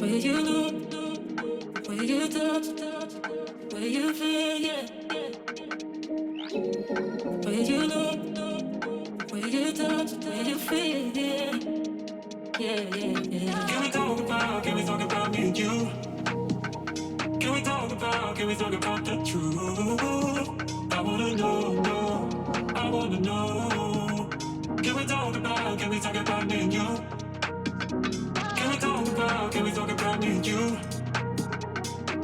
Where you look, where you touch, where you feel, yeah. Where you look, where you touch, where you feel, yeah. Yeah, yeah, yeah. Can we talk about me and you? Can we talk about the truth? I wanna know, no, I wanna know. Can we talk about me and you? Can we talk about me and you?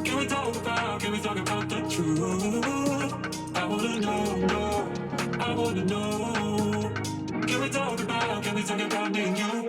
Can we talk about the truth? I wanna know, no, I wanna know. Can we talk about me and you?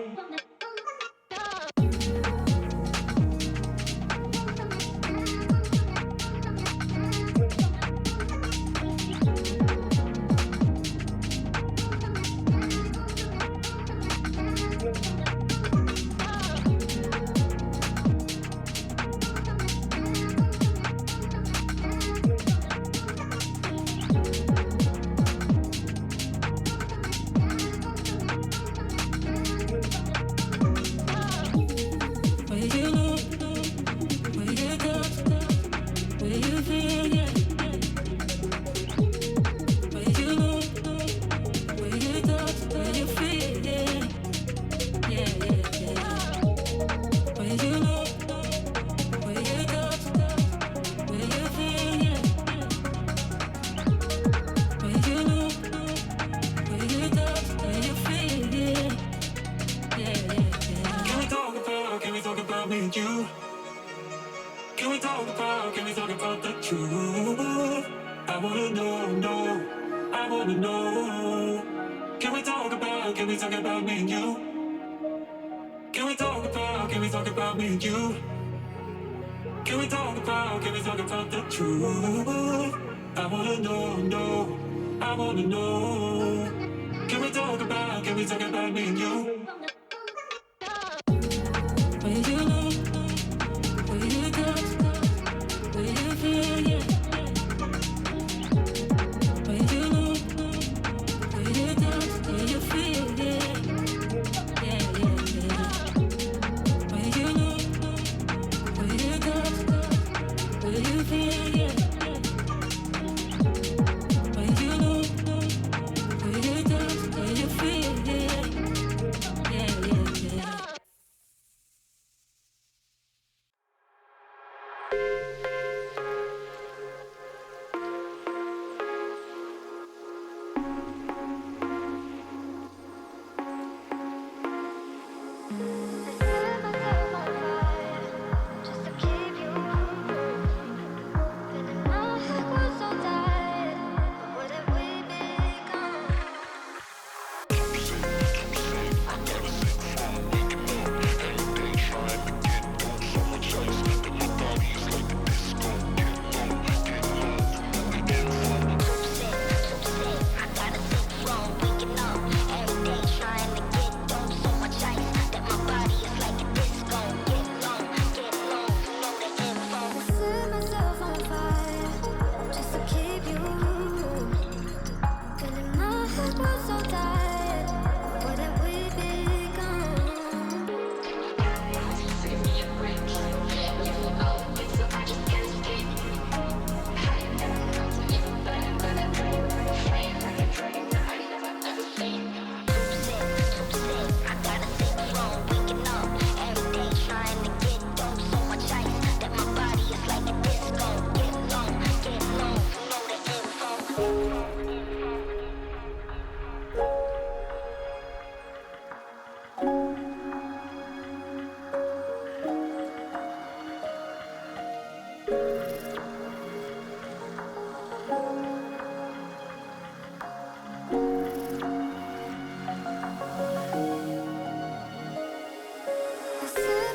set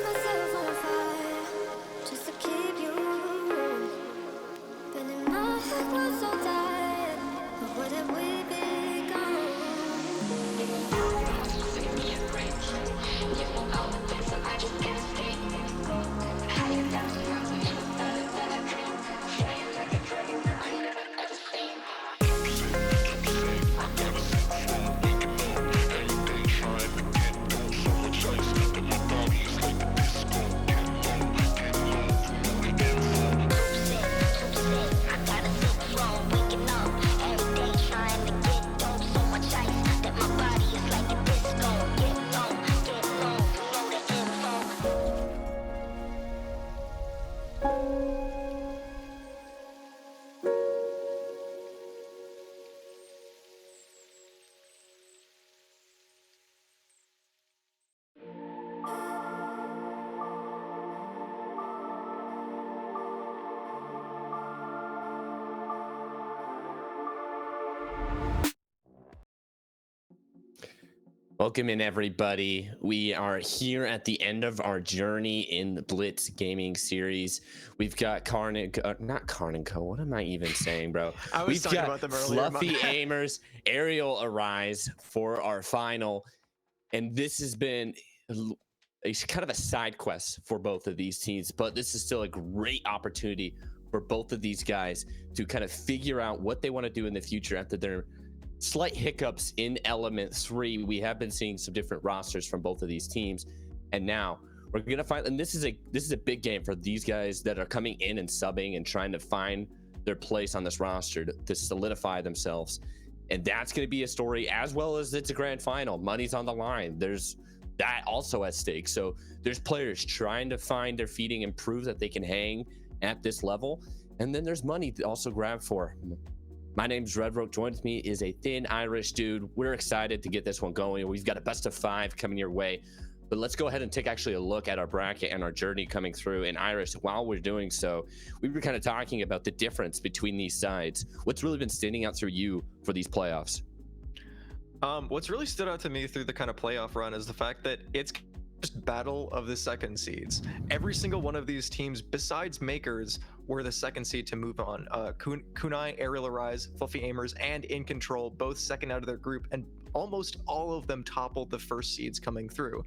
myself on fire just to keep you warm. Feeling my head was so tired, but what have we become? Welcome in, everybody. We are here at the end of our journey in the Blitz Gaming series. We've got not Carnico. What am I even saying, bro? I was talking about them earlier. Fluffy Aimers, Arial Arise for our final, and this has been kind of a side quest for both of these teams, but this is still a great opportunity for both of these guys to kind of figure out what they want to do in the future after their slight hiccups in Element 3. We have been seeing some different rosters from both of these teams, and now we're gonna find, and this is a big game for these guys that are coming in and subbing and trying to find their place on this roster to solidify themselves. And that's going to be a story, as well as it's a grand final. Money's on the line. There's that also at stake. So there's players trying to find their feeding and prove that they can hang at this level, and then there's money to also grab for. My name's Redroke. Joined with me is a thin Irish dude. We're excited to get this one going. We've got a best of 5 coming your way. But let's go ahead and take actually a look at our bracket and our journey coming through. And Iris, while we're doing so, we were kind of talking about the difference between these sides. What's really been standing out through you for these playoffs? What's really stood out to me through the kind of playoff run is the fact that it's just battle of the second seeds. Every single one of these teams, besides Makers, were the second seed to move on. Kunai, Arial Arise, Fluffy Aimers, and In Control, both second out of their group, and almost all of them toppled the first seeds coming through.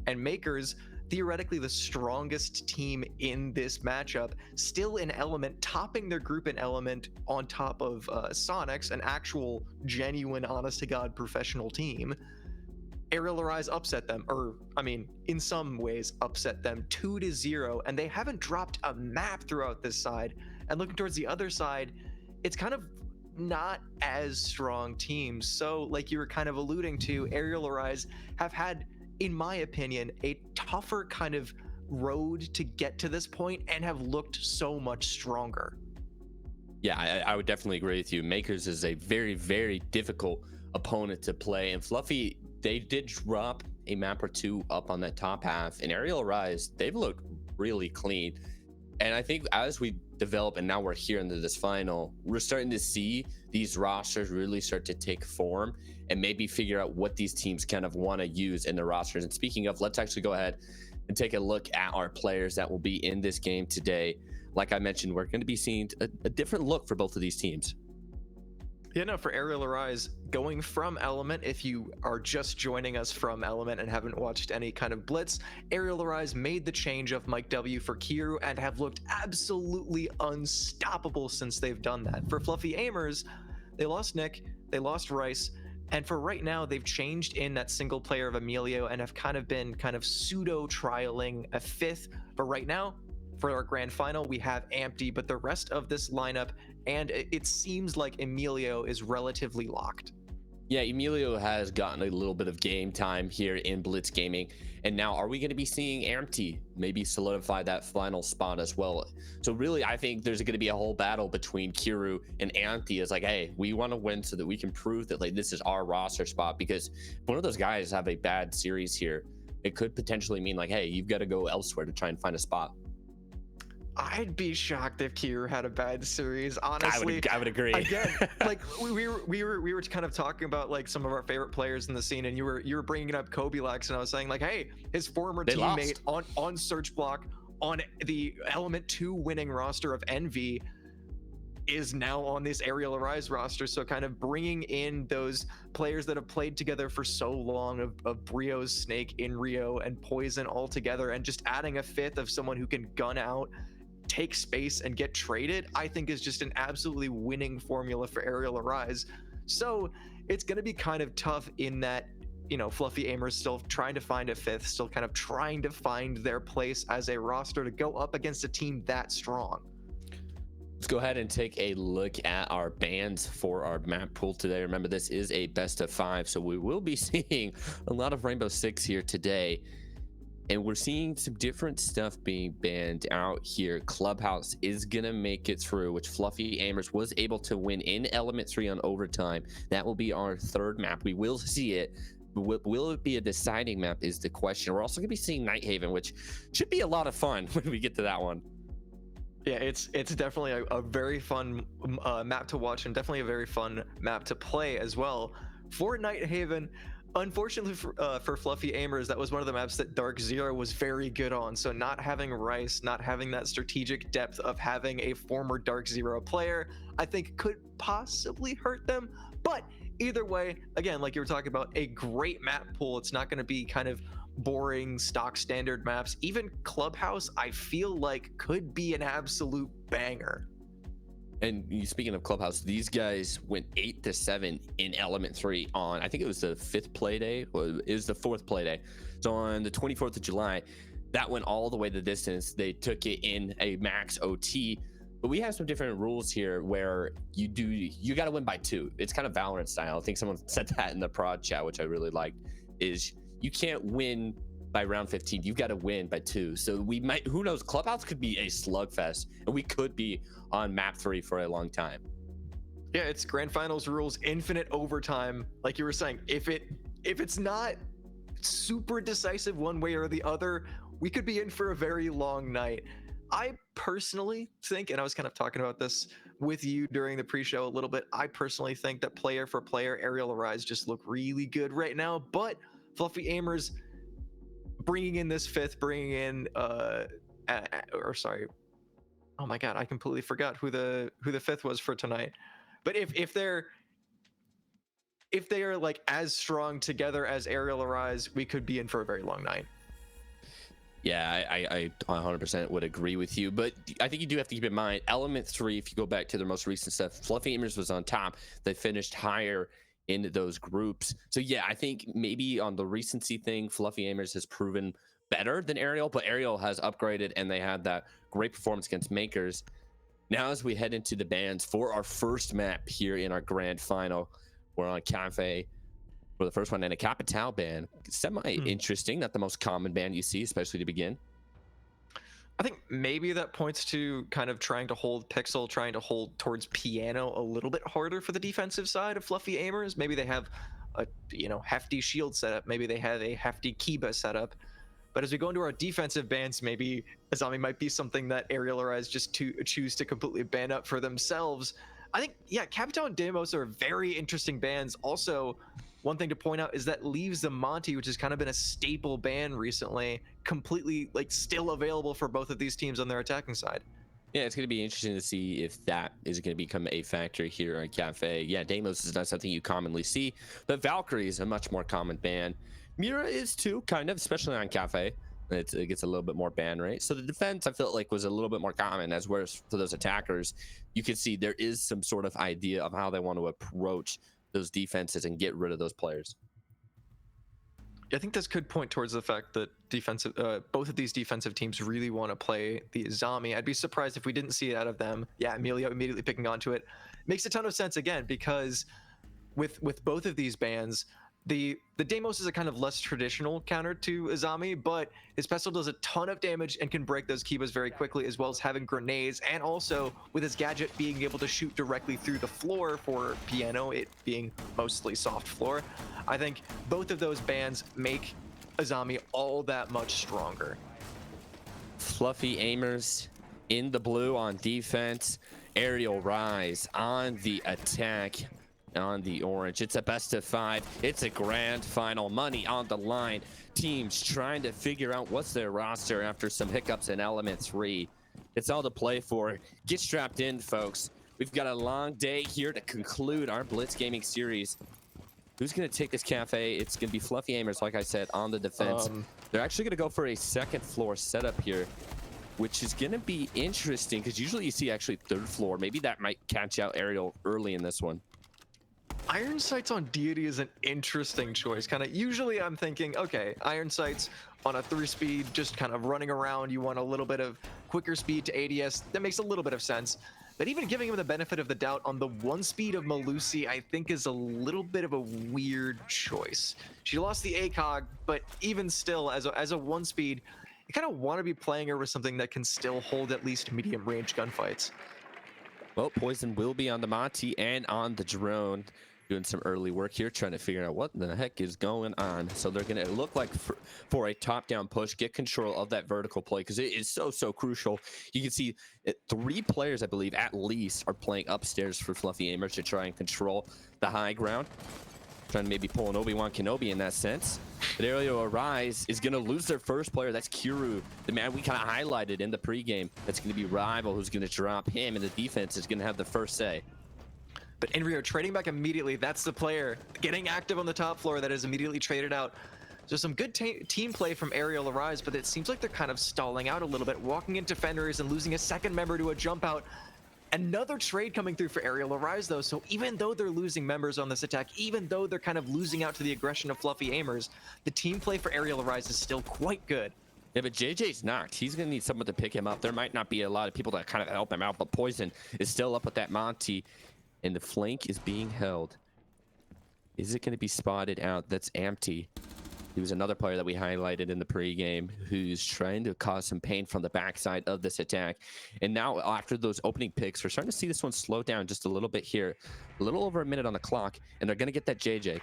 And Makers, theoretically the strongest team in this matchup, still in Element, topping their group in Element on top of Sonics, an actual, genuine, honest-to-God professional team. Arial Arise upset them, or I mean, in some ways upset them 2-0, and they haven't dropped a map throughout this side. And looking towards the other side, it's kind of not as strong teams. So like you were kind of alluding to, Arial Arise have had, in my opinion, a tougher kind of road to get to this point and have looked so much stronger. Yeah, I would definitely agree with you. Makers is a very, very difficult opponent to play, and Fluffy, they did drop a map or two up on that top half. And Arial Rise, they've looked really clean. And I think as we develop, and now we're here into this final, we're starting to see these rosters really start to take form and maybe figure out what these teams kind of want to use in their rosters. And speaking of, let's actually go ahead and take a look at our players that will be in this game today. Like I mentioned, we're going to be seeing a different look for both of these teams. Yeah, no, for Arial Arise, going from Element, if you are just joining us from Element and haven't watched any kind of Blitz, Arial Arise made the change of Mike W for Kiru and have looked absolutely unstoppable since they've done that. For Fluffy Aimers, they lost Nick, they lost Rice, and for right now, they've changed in that single player of Emilio and have kind of been pseudo trialing a 5th. But right now, for our grand final, we have Ampty, but the rest of this lineup, and it seems like Emilio is relatively locked. Yeah, Emilio has gotten a little bit of game time here in Blitz Gaming. And now are we going to be seeing Ampty maybe solidify that final spot as well? So really, I think there's going to be a whole battle between Kiru and Ampty. It's like, hey, we want to win so that we can prove that like this is our roster spot, because if one of those guys have a bad series here, it could potentially mean like, hey, you've got to go elsewhere to try and find a spot. I'd be shocked if Kier had a bad series, honestly. I would agree. Again, like we were kind of talking about like some of our favorite players in the scene, and you were bringing up Kobe Lex, and I was saying like, hey, his former They teammate lost. on Search Block on the Element 2 winning roster of Envy is now on this Arial Arise roster. So kind of bringing in those players that have played together for so long of Brio's Snake in Rio and Poison all together, and just adding a fifth of someone who can gun out, take space, and get traded, I think is just an absolutely winning formula for Arial Arise. So it's going to be kind of tough in that, you know, Fluffy Aimers still trying to find a fifth, still kind of trying to find their place as a roster to go up against a team that strong. Let's go ahead and take a look at our bans for our map pool today. Remember, this is a best of 5, so we will be seeing a lot of Rainbow Six here today. And we're seeing some different stuff being banned out here. Clubhouse is going to make it through, which Fluffy Aimers was able to win in Element 3 on overtime. That will be our third map. We will see it. Will it be a deciding map is the question. We're also going to be seeing Night Haven, which should be a lot of fun when we get to that one. Yeah, it's definitely a very fun map to watch, and definitely a very fun map to play as well. For Night Haven, unfortunately for Fluffy Aimers, that was one of the maps that Dark Zero was very good on. So not having Rice, not having that strategic depth of having a former Dark Zero player, I think could possibly hurt them. But either way, again, like you were talking about, a great map pool. It's not going to be kind of boring stock standard maps. Even Clubhouse, I feel like, could be an absolute banger. And speaking of Clubhouse, these guys went 8-7 in Element 3 on, I think it was the 5th play day, or it was the 4th play day. So on the 24th of July, that went all the way the distance. They took it in a max OT. But we have some different rules here where you got to win by 2. It's kind of Valorant style. I think someone said that in the prod chat, which I really liked, is you can't win by round 15. You've got to win by 2. So we might, who knows, Clubhouse could be a slugfest, and we could be on map 3 for a long time. Yeah, it's grand finals rules, infinite overtime. Like you were saying, if it's not super decisive one way or the other, we could be in for a very long night. I personally think, and I was kind of talking about this with you during the pre-show a little bit, I personally think that player for player, Arial Arise just look really good right now. But Fluffy Aimers bringing in this 5th, bringing in oh my god, I completely forgot who the 5th was for tonight. But if they are like as strong together as Arial Arise, we could be in for a very long night. Yeah, I 100% would agree with you, but I think you do have to keep in mind Element 3, if you go back to their most recent stuff, Fluffy Aimers was on top. They finished higher in those groups. So yeah, I think maybe on the recency thing, Fluffy Aimers has proven better than Arial, but Arial has upgraded and they had that great performance against Makers. Now as we head into the bans for our first map here in our grand final, we're on Cafe for the first one, and a Capital ban. Semi-interesting, not the most common ban you see, especially to begin. I think maybe that points to kind of trying to hold Pixel, trying to hold towards Piano a little bit harder for the defensive side of Fluffy Aimers. Maybe they have a hefty shield setup. Maybe they have a hefty Kiba setup. But as we go into our defensive bans, maybe Azami might be something that Arial Arise just to choose to completely ban up for themselves. I think, yeah, Capital and Demos are very interesting bans. Also, one thing to point out is that leaves the Monty, which has kind of been a staple ban recently, completely like still available for both of these teams on their attacking side. Yeah, it's going to be interesting to see if that is going to become a factor here on Cafe. Yeah, Deimos is not something you commonly see, but Valkyrie is a much more common ban. Mira is too, kind of, especially on Cafe. It gets a little bit more ban rate. So the defense, I felt like, was a little bit more common, as whereas for those attackers, you can see there is some sort of idea of how they want to approach those defenses and get rid of those players. I think this could point towards the fact that both of these defensive teams really want to play the Azami. I'd be surprised if we didn't see it out of them. Yeah, Emilio immediately picking onto it. Makes a ton of sense again, because with both of these bans, the Deimos is a kind of less traditional counter to Azami, but his pistol does a ton of damage and can break those Kibas very quickly, as well as having grenades, and also with his gadget being able to shoot directly through the floor for Piano, it being mostly soft floor. I think both of those bans make Azami all that much stronger. Fluffy Aimers, in the blue on defense. Arial Rise on the attack on the orange. It's a best of 5. It's a grand final. Money on the line. Teams trying to figure out what's their roster after some hiccups in element 3. It's all to play for. Get strapped in, folks. We've got a long day here to conclude our Blitz Gaming series. Who's going to take this cafe? It's going to be Fluffy Aimers, like I said, on the defense. They're actually going to go for a second floor setup here, which is going to be interesting because usually you see actually third floor. Maybe that might catch out Arial early in this one. Iron Sights on Deity is an interesting choice. Kind of usually I'm thinking, okay, Iron Sights on a 3-speed, just kind of running around. You want a little bit of quicker speed to ADS. That makes a little bit of sense. But even giving him the benefit of the doubt on the 1-speed of Melusi, I think is a little bit of a weird choice. She lost the ACOG, but even still, as a 1-speed, you kind of want to be playing her with something that can still hold at least medium range gunfights. Well, Poison will be on the Monty and on the drone. Doing some early work here, trying to figure out what the heck is going on. So they're going to look like for a top-down push, get control of that vertical play because it is so crucial. You can see 3 players, I believe, at least, are playing upstairs for Fluffy Aimers to try and control the high ground. Trying to maybe pull an Obi-Wan Kenobi in that sense. But Arial Rise is going to lose their first player. That's Kiru, the man we kind of highlighted in the pregame. That's going to be Rival, who's going to drop him, and the defense is going to have the first say. But Enrio trading back immediately, that's the player getting active on the top floor that is immediately traded out. So some good team play from Arial Arise, but it seems like they're kind of stalling out a little bit, walking into Fenris and losing a second member to a jump out. Another trade coming through for Arial Arise though, so even though they're losing members on this attack, even though they're kind of losing out to the aggression of Fluffy Aimers, the team play for Arial Arise is still quite good. Yeah, but JJ's knocked. He's going to need someone to pick him up. There might not be a lot of people that kind of help him out, but Poison is still up with that Monty. And the flank is being held. Is it going to be spotted out? That's empty. He was another player that we highlighted in the pregame who's trying to cause some pain from the backside of this attack. And now after those opening picks, we're starting to see this one slow down just a little bit here. A little over a minute on the clock, and they're going to get that JJ.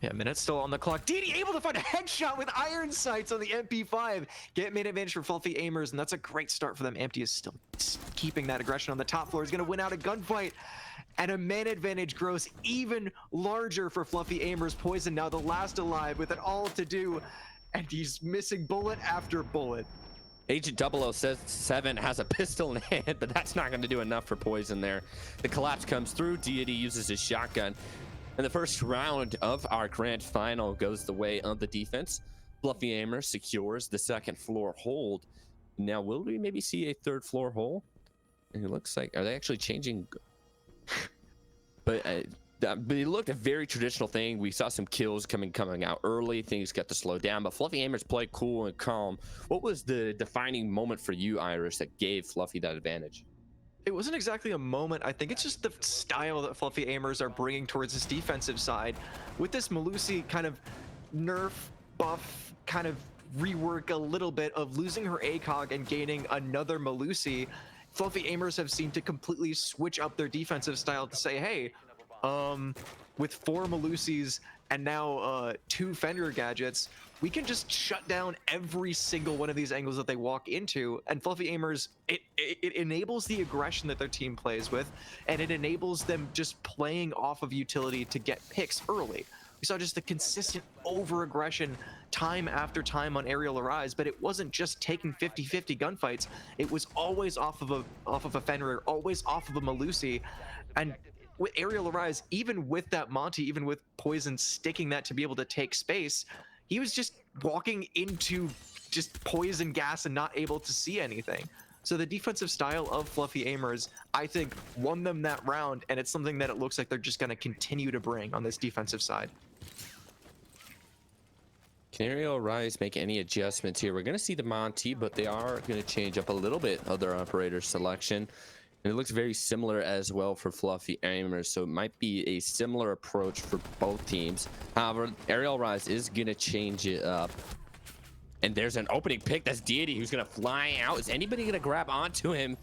Yeah, minutes still on the clock. Didi able to find a headshot with Iron Sights on the MP5. Get mid advantage for Fluffy Aimers, and that's a great start for them. Empty is still keeping that aggression on the top floor. He's going to win out a gunfight, and a man advantage grows even larger for Fluffy Aimers. Poison now the last alive with it all to do, and he's missing bullet after bullet. Agent 007 has a pistol in hand, but that's not going to do enough for Poison there. The collapse comes through. Deity uses his shotgun. And the first round of our grand final goes the way of the defense. Fluffy Aimer secures the second floor hold. Now, will we maybe see a third floor hole? And it looks like, are they actually changing? But it looked a very traditional thing. We saw some kills coming out early. Things got to slow down, but Fluffy Aimers played cool and calm. What was the defining moment for you, Irish, that gave Fluffy that advantage? It wasn't exactly a moment. I think it's just the style that Fluffy Aimers are bringing towards this defensive side. With this Melusi kind of nerf, buff, kind of rework a little bit of losing her ACOG and gaining another Melusi, Fluffy Aimers have seemed to completely switch up their defensive style to say, hey, with 4 Melusis and now 2 Fenrir gadgets, we can just shut down every single one of these angles that they walk into. And Fluffy Aimers, it enables the aggression that their team plays with, and it enables them just playing off of utility to get picks early. We saw just the consistent over-aggression time after time on Arial Arise, but it wasn't just taking 50-50 gunfights. It was always off of a Fenrir, always off of a Melusi. And with Arial Arise, even with that Monty, even with Poison sticking that to be able to take space, he was just walking into just poison gas and not able to see anything. So the defensive style of Fluffy Aimers, I think, won them that round, and it's something that it looks like they're just going to continue to bring on this defensive side. Can Arial Rise make any adjustments here? We're going to see the Monty, but they are going to change up a little bit of their operator selection. And it looks very similar as well for Fluffy Aimers, so it might be a similar approach for both teams. However, Arial Rise is going to change it up. And there's an opening pick. That's Deity who's going to fly out. Is anybody going to grab onto him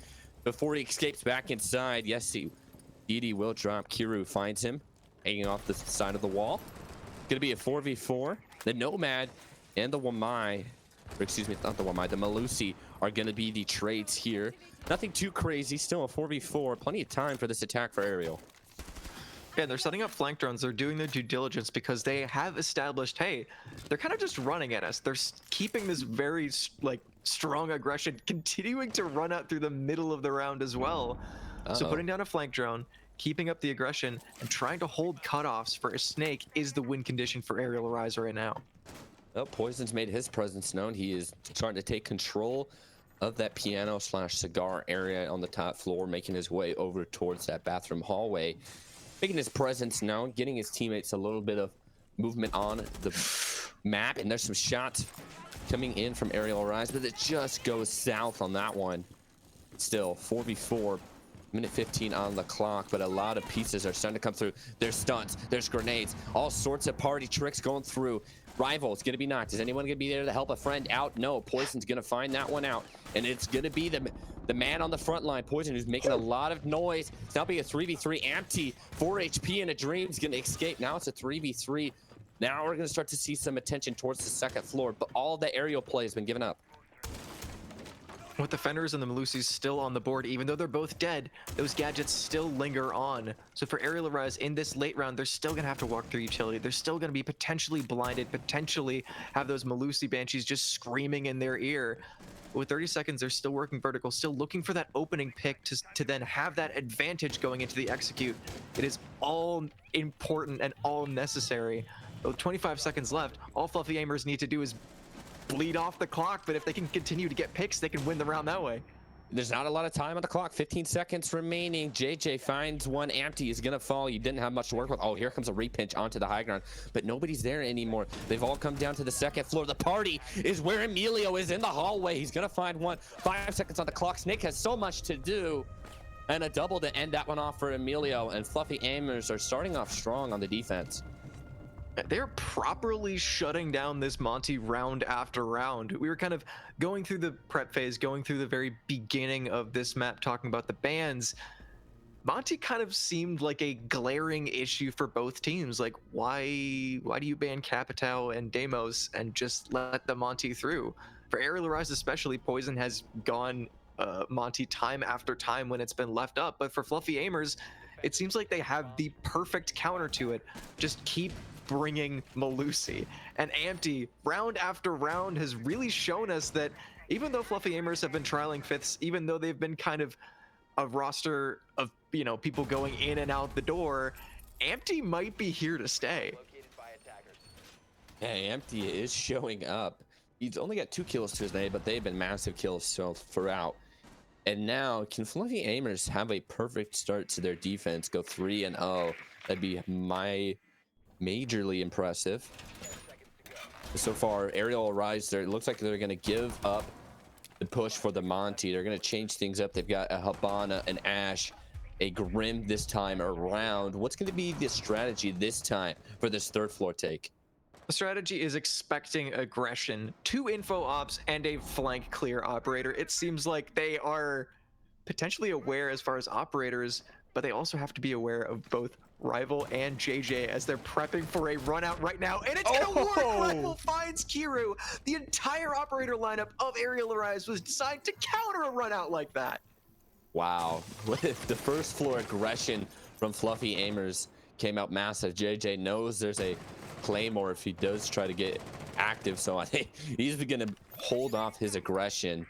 before he escapes back inside? Yes, Deity will drop. Kiru finds him hanging off the side of the wall. Going to be a 4v4. The Nomad and the Wamai or excuse me, not the Wamai, the Malusi are going to be the trades here. Nothing too crazy, still a 4v4, plenty of time for this attack for Arial. Yeah, they're setting up flank drones. They're doing their due diligence because they have established, hey, they're kind of just running at us. They're keeping this very like strong aggression, continuing to run out through the middle of the round as well. So putting down a flank drone, keeping up the aggression, and trying to hold cutoffs for a Snake is the win condition for Arial Arise right now. Well, Poison's made his presence known. He is starting to take control of that piano / cigar area on the top floor, making his way over towards that bathroom hallway, making his presence known, getting his teammates a little bit of movement on the map. And there's some shots coming in from Arial Arise, but it just goes south on that one. Still 4v4, minute 15 on the clock, but a lot of pieces are starting to come through. There's stunts, there's grenades, all sorts of party tricks going through. Rival's gonna be knocked. Is anyone gonna be there to help a friend out? No, Poison's gonna find that one out, and it's gonna be the man on the front line, Poison, who's making a lot of noise. It's now being a 3v3. Empty, 4 HP in a dream, is gonna escape. Now it's a 3v3. Now we're gonna start to see some attention towards the second floor, but all the aerial play has been given up. With the Fenders and the Malusis still on the board, even though they're both dead, those gadgets still linger on. So for Arial Arise in this late round, they're still gonna have to walk through utility. They're still gonna be potentially blinded, potentially have those Malusi Banshees just screaming in their ear. But with 30 seconds, they're still working vertical, still looking for that opening pick to then have that advantage going into the execute. It is all important and all necessary. With 25 seconds left, all Fluffy Aimers need to do is bleed off the clock, but if they can continue to get picks, they can win the round that way. There's not a lot of time on the clock. 15 seconds remaining. JJ finds one empty. He's gonna fall. You didn't have much to work with. Oh, here comes a repinch onto the high ground, but nobody's there anymore. They've all come down to the second floor. The party is where Emilio is in the hallway. He's gonna find one. 5 seconds on the clock. Snake has so much to do, and a double to end that one off for Emilio. And Fluffy Aimers are starting off strong on the defense. They're properly shutting down this Monty round after round. We were kind of going through the prep phase, going through the very beginning of this map, talking about the bans. Monty kind of seemed like a glaring issue for both teams. Like, why do you ban Capitao and Deimos and just let the Monty through? For Arial Arise especially, Poison has gone Monty time after time when it's been left up. But for Fluffy Aimers, it seems like they have the perfect counter to it. Just keep bringing Malusi. And Ampty, round after round, has really shown us that even though Fluffy Aimers have been trialing fifths, even though they've been kind of a roster of, you know, people going in and out the door, Ampty might be here to stay. Hey, Empty is showing up. He's only got 2 kills to his name, but they've been massive kills so throughout. And now, can Fluffy Aimers have a perfect start to their defense, go 3-0? That'd be majorly impressive. So far, Arial Arise there. It looks like they're going to give up the push for the Monty. They're going to change things up. They've got a Habana, an Ash, a Grim this time around. What's going to be the strategy this time for this third floor take? The strategy is expecting aggression, 2 info ops, and a flank clear operator. It seems like they are potentially aware as far as operators, but they also have to be aware of both Rival and JJ as they're prepping for a run out right now, and it's gonna work! Rival finds Kiru. The entire operator lineup of Arial Arise was designed to counter a run out like that. Wow, with the first floor aggression from Fluffy Aimers came out massive. JJ knows there's a Claymore if he does try to get active, so I think he's gonna hold off his aggression.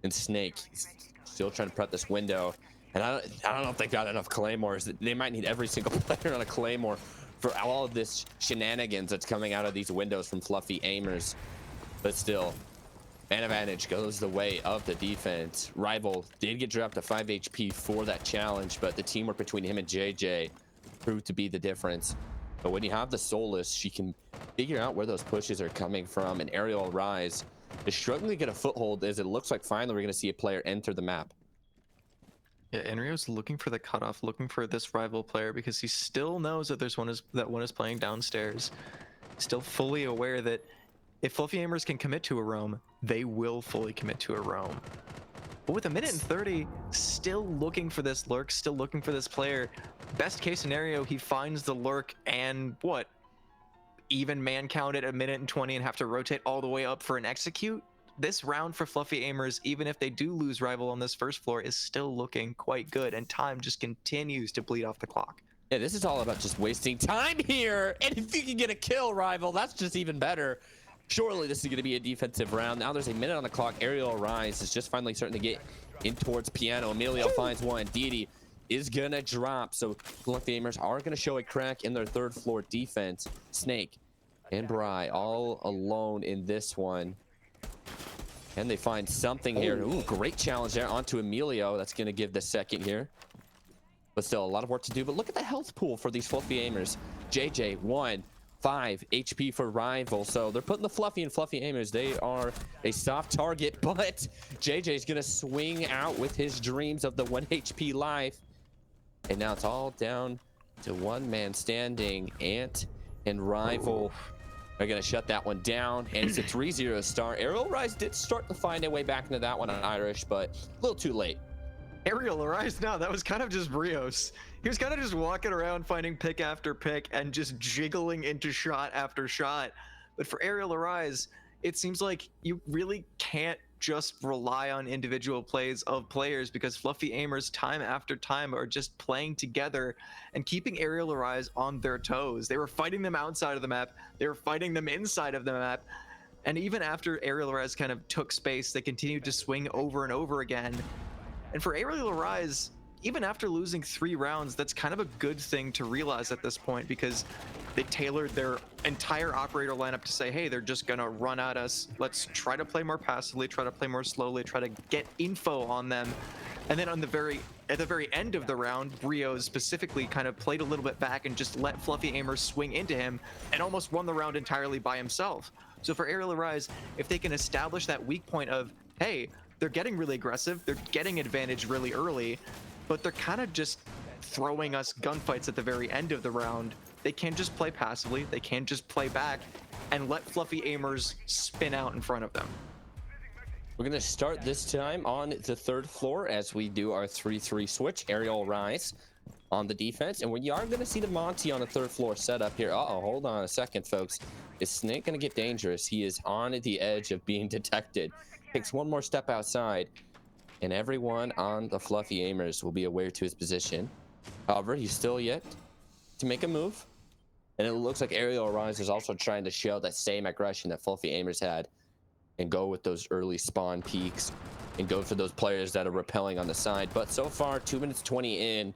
And Snake, he's still trying to prep this window. And I don't know if they got enough Claymores. They might need every single player on a Claymore for all of this shenanigans that's coming out of these windows from Fluffy Aimers. But still, man advantage goes the way of the defense. Rival did get dropped to 5 HP for that challenge, but the teamwork between him and JJ proved to be the difference. But when you have the Soulless, she can figure out where those pushes are coming from. And Arial Rise is struggling to get a foothold as it looks like finally we're going to see a player enter the map. Yeah, Enrio's looking for the cutoff, looking for this Rival player because he still knows that one is playing downstairs. Still fully aware that if Fluffy Aimers can commit to a roam, they will fully commit to a roam. But with 1:30, still looking for this lurk, still looking for this player. Best case scenario, he finds the lurk and what? even man count at 1:20 and have to rotate all the way up for an execute, this round for Fluffy Aimers, even if they do lose Rival on this first floor, is still looking quite good, and time just continues to bleed off the clock. Yeah, this is all about just wasting time here. And if you can get a kill, Rival, that's just even better. Surely this is going to be a defensive round. Now there's a minute on the clock. Arial Rise is just finally starting to get in towards Piano. Emilio finds one. Deity is going to drop. So Fluffy Aimers are going to show a crack in their third floor defense. Snake and Bry all alone in this one. And they find something here. Ooh, great challenge there onto Emilio. That's going to give the second here. But still a lot of work to do. But look at the health pool for these Fluffy Aimers. JJ, 5 HP for Rival. So they're putting the Fluffy and Fluffy Aimers. They are a soft target. But JJ's going to swing out with his dreams of the 1 HP life. And now it's all down to one man standing. Ant and Rival are going to shut that one down, and it's a 3-0 start. Arial Rise did start to find a way back into that one on Irish, but a little too late. Arial Rise, no, that was kind of just Rios. He was kind of just walking around finding pick after pick and just jiggling into shot after shot. But for Arial Rise, it seems like you really can't just rely on individual plays of players, because Fluffy Aimers time after time are just playing together and keeping Arial Arise on their toes. They were fighting them outside of the map, they were fighting them inside of the map, and even after Arial Arise kind of took space, they continued to swing over and over again. And for Arial Arise, even after losing 3 rounds, that's kind of a good thing to realize at this point, because they tailored their entire operator lineup to say, hey, they're just gonna run at us. Let's try to play more passively, try to play more slowly, try to get info on them. And then at the very end of the round, Rios specifically kind of played a little bit back and just let Fluffy Aimers swing into him and almost won the round entirely by himself. So for Arial Arise, if they can establish that weak point of, hey, they're getting really aggressive, they're getting advantage really early, but they're kind of just throwing us gunfights at the very end of the round. They can't just play passively, they can't just play back and let Fluffy Aimers spin out in front of them. We're going to start this time on the third floor as we do our 3-3 switch. Arial Rise on the defense, and we are going to see the Monty on the third floor setup here. Uh-oh, hold on a second, folks. Is Snake going to get dangerous? He is on the edge of being detected. Takes one more step outside, and everyone on the Fluffy Aimers will be aware to his position. However, he's still yet to make a move, and it looks like Arial Rise is also trying to show that same aggression that Fluffy Aimers had and go with those early spawn peaks and go for those players that are repelling on the side. But so far, 2 minutes 20 in,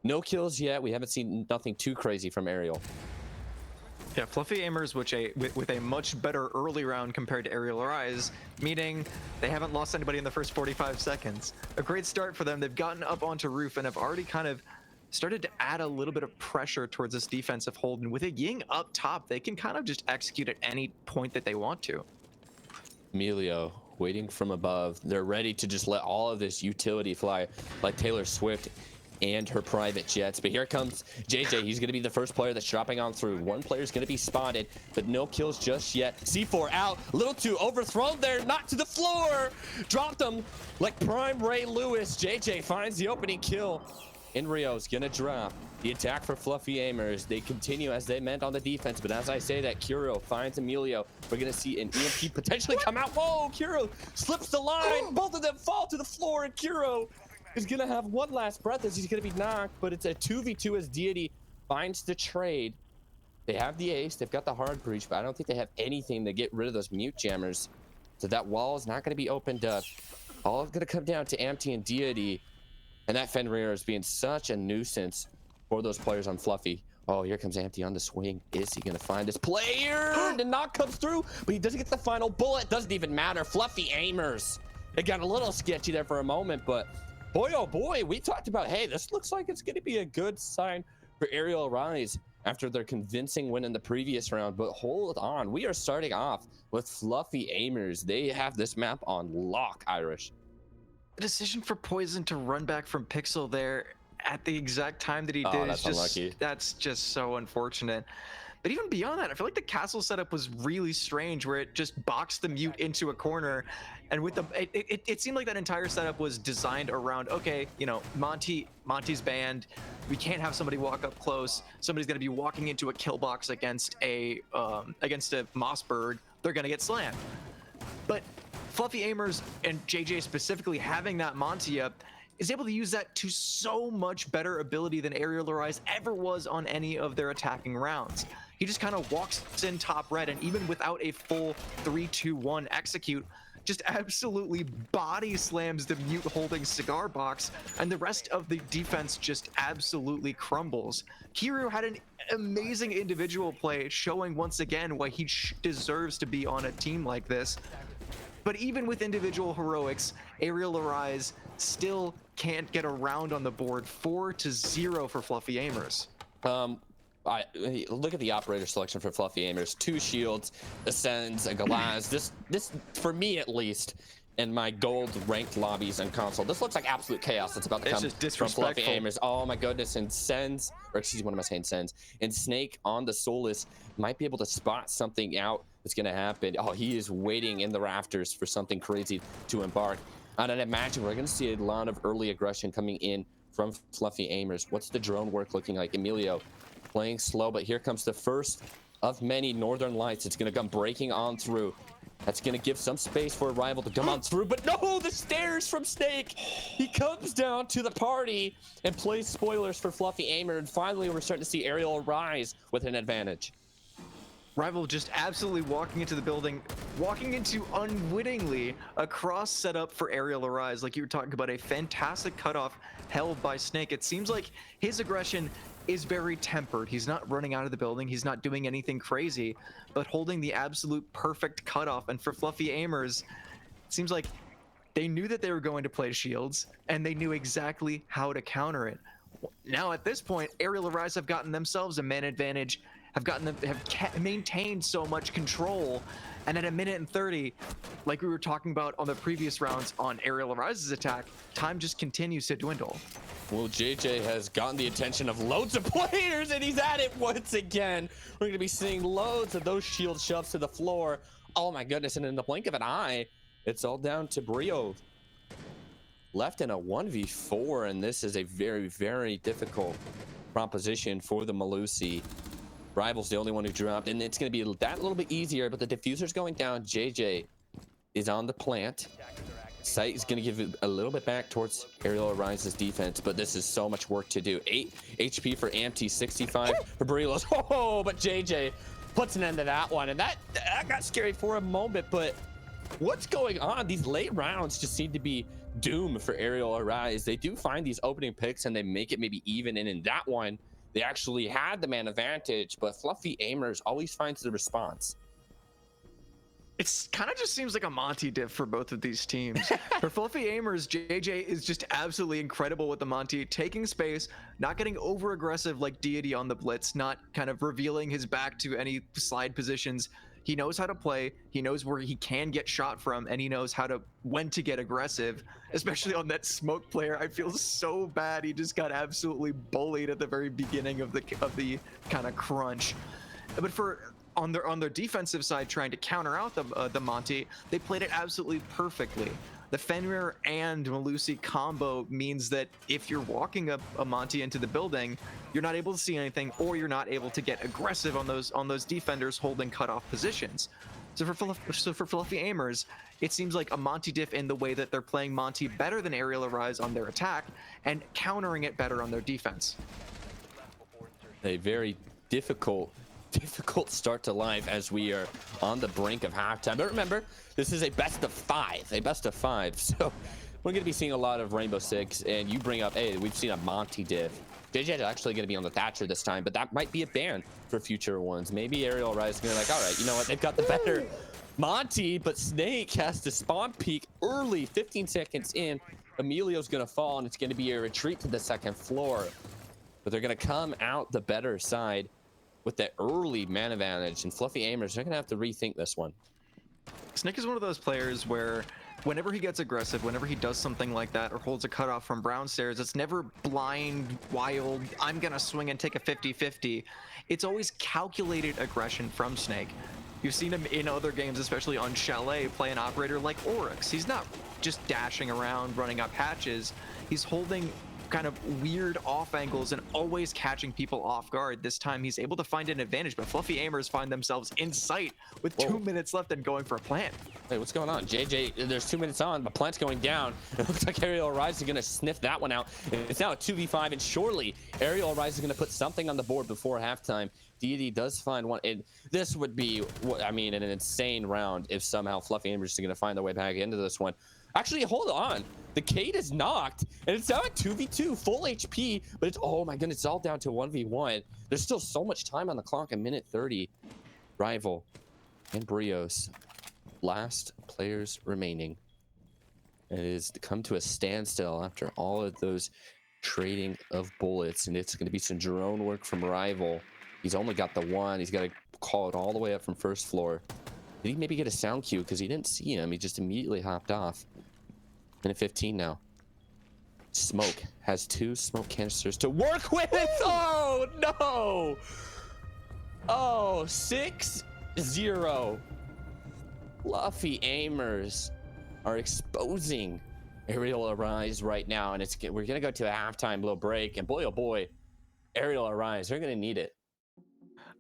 no kills yet. We haven't seen nothing too crazy from Arial. Yeah, Fluffy Aimers with a much better early round compared to Arial Rise, meaning they haven't lost anybody in the first 45 seconds. A great start for them. They've gotten up onto roof and have already kind of started to add a little bit of pressure towards this defensive hold. And with a Ying up top, they can kind of just execute at any point that they want to. Emilio waiting from above. They're ready to just let all of this utility fly like Taylor Swift and her private jets. But here comes JJ. He's going to be the first player that's dropping on through. One player's going to be spotted, but no kills just yet. C4 out, a little too overthrown there, knocked to the floor, dropped him like prime Ray Lewis. JJ finds the opening kill, and Rio's going to drop. The attack for Fluffy Aimers, they continue as they meant on the defense, but as I say that, Kuro finds Emilio. We're going to see an EMP potentially come out. Whoa, Kuro slips the line. Both of them fall to the floor, and Kuro is going to have one last breath as he's going to be knocked, but it's a 2v2 as Deity finds the trade. They have the ace, they've got the hard breach, but I don't think they have anything to get rid of those mute jammers. So that wall is not going to be opened up. All is going to come down to Amty and Deity, and that Fenrir is being such a nuisance for those players on Fluffy. Oh, here comes Amty on the swing. Is he going to find this player? The knock comes through, but he doesn't get the final bullet. Doesn't even matter. Fluffy Aimers. It got a little sketchy there for a moment, but boy, oh boy, we talked about, hey, this looks like it's going to be a good sign for Arial Rise after their convincing win in the previous round. But hold on, we are starting off with Fluffy Aimers. They have this map on lock, Irish. The decision for Poison to run back from Pixel there at the exact time that he did that's is just unlucky. that's just so unfortunate. But even beyond that, I feel like the castle setup was really strange, where it just boxed the mute into a corner, and with the it seemed like that entire setup was designed around, okay, you know, Monty's banned, we can't have somebody walk up close. Somebody's going to be walking into a kill box against a Mossberg. They're going to get slammed. But Fluffy Aimers and JJ specifically having that Monty up is able to use that to so much better ability than Arial Arise ever was on any of their attacking rounds. He just kind of walks in top red, and even without a full 3-2-1 execute, just absolutely body slams the mute holding cigar box, and the rest of the defense just absolutely crumbles. Kiryu had an amazing individual play, showing once again why he deserves to be on a team like this. But even with individual heroics, Arial Arise still can't get around on the board. 4-0 for Fluffy Aimers. Look at the operator selection for Fluffy Aimers. 2 shields, ascends, a glass. This for me at least, in my gold ranked lobbies on console, this looks like absolute chaos that's about to come from Fluffy Aimers. Oh my goodness. And Sens, or excuse me, what am I saying? Sens. And Snake on the Solus might be able to spot something out that's going to happen. Oh, he is waiting in the rafters for something crazy to embark. And I'd imagine we're going to see a lot of early aggression coming in from Fluffy Aimers. What's the drone work looking like? Emilio playing slow, but here comes the first of many Northern Lights. It's going to come breaking on through. That's going to give some space for a rival to come on through, but no, the stairs from Snake. He comes down to the party and plays spoilers for Fluffy Aimer, and finally we're starting to see Arial rise with an advantage. Rival just absolutely walking into the building, walking into unwittingly a cross setup for Arial Arise. Like you were talking about, a fantastic cutoff held by Snake. It seems like his aggression is very tempered. He's not running out of the building. He's not doing anything crazy, but holding the absolute perfect cutoff. And for Fluffy Aimers, it seems like they knew that they were going to play shields, and they knew exactly how to counter it. Now at this point, Arial Arise have gotten themselves a man advantage, have maintained so much control, and at 1:30, like we were talking about on the previous rounds on Arial Arise's attack, time just continues to dwindle. Well, JJ has gotten the attention of loads of players, and he's at it once again. We're going to be seeing loads of those shield shoves to the floor. Oh my goodness, and in the blink of an eye, it's all down to Brio. Left in a 1v4, and this is a very, very difficult proposition for the Malusi. Rival's the only one who dropped, and it's going to be that little bit easier, but the diffuser's going down. JJ is on the plant. Sight is going to give it a little bit back towards Arial Arise's defense, but this is so much work to do. 8 HP for Amty, 65 for Barilos. Oh, but JJ puts an end to that one, and that got scary for a moment, but what's going on? These late rounds just seem to be doom for Arial Arise. They do find these opening picks, and they make it maybe even, and in that one, they actually had the man advantage, but Fluffy Aimers always finds the response. It's kind of just seems like a Monty diff for both of these teams. For Fluffy Aimers, JJ is just absolutely incredible with the Monty, taking space, not getting over aggressive like Deity on the blitz, not kind of revealing his back to any slide positions. He knows how to play, he knows where he can get shot from, and he knows when to get aggressive, especially on that smoke player. I feel so bad. He just got absolutely bullied at the very beginning of the kind of crunch. But on their defensive side, trying to counter out the Monty, they played it absolutely perfectly. The Fenrir and Malusi combo means that if you're walking a Monty into the building, you're not able to see anything, or you're not able to get aggressive on those defenders holding cutoff positions. So for Fluffy Aimers, it seems like a Monty diff in the way that they're playing Monty better than Arial Arise on their attack and countering it better on their defense. A very difficult start to life as we are on the brink of halftime. But remember, this is a best of five. So we're going to be seeing a lot of Rainbow Six, and you bring up, hey, we've seen a Monty diff. JJ is actually going to be on the Thatcher this time, but that might be a ban for future ones. Maybe Arial Rise is going to be like, all right, you know what? They've got the better Monty, but Snake has to spawn peek early, 15 seconds in. Emilio's going to fall, and it's going to be a retreat to the second floor. But they're going to come out the better side with that early man advantage, and Fluffy Aimers, they're going to have to rethink this one. Snake is one of those players where whenever he gets aggressive, whenever he does something like that or holds a cutoff from brown stairs, it's never blind, wild, I'm gonna swing and take a 50-50. It's always calculated aggression from Snake. You've seen him in other games, especially on Chalet, play an operator like Oryx. He's not just dashing around, running up hatches. He's holding kind of weird off angles and always catching people off guard. This time he's able to find an advantage, but Fluffy Aimers find themselves in sight with 2 minutes left and going for a plant. Hey, what's going on? JJ, there's 2 minutes on, but plant's going down. It looks like Arial Rise is going to sniff that one out. It's now a 2v5, and surely Arial Rise is going to put something on the board before halftime. Deity does find one, and this would be, I mean, an insane round if somehow Fluffy Aimers is going to find their way back into this one. Actually, hold on. The Kate is knocked, and it's now at 2v2, full HP, but it's, oh my goodness, it's all down to 1v1. There's still so much time on the clock, a minute 30. Rival and Brios, last players remaining. It is come to a standstill after all of those trading of bullets, and it's going to be some drone work from Rival. He's only got the one. He's got to call it all the way up from first floor. Did he maybe get a sound cue? Because he didn't see him. He just immediately hopped off. Minute 15 now. Smoke has 2 smoke canisters to work with. Oh, no. Oh, 6-0. Fluffy Aimers are exposing Arial Arise right now. And we're going to go to a halftime little break. And boy, oh boy, Arial Arise, they're going to need it.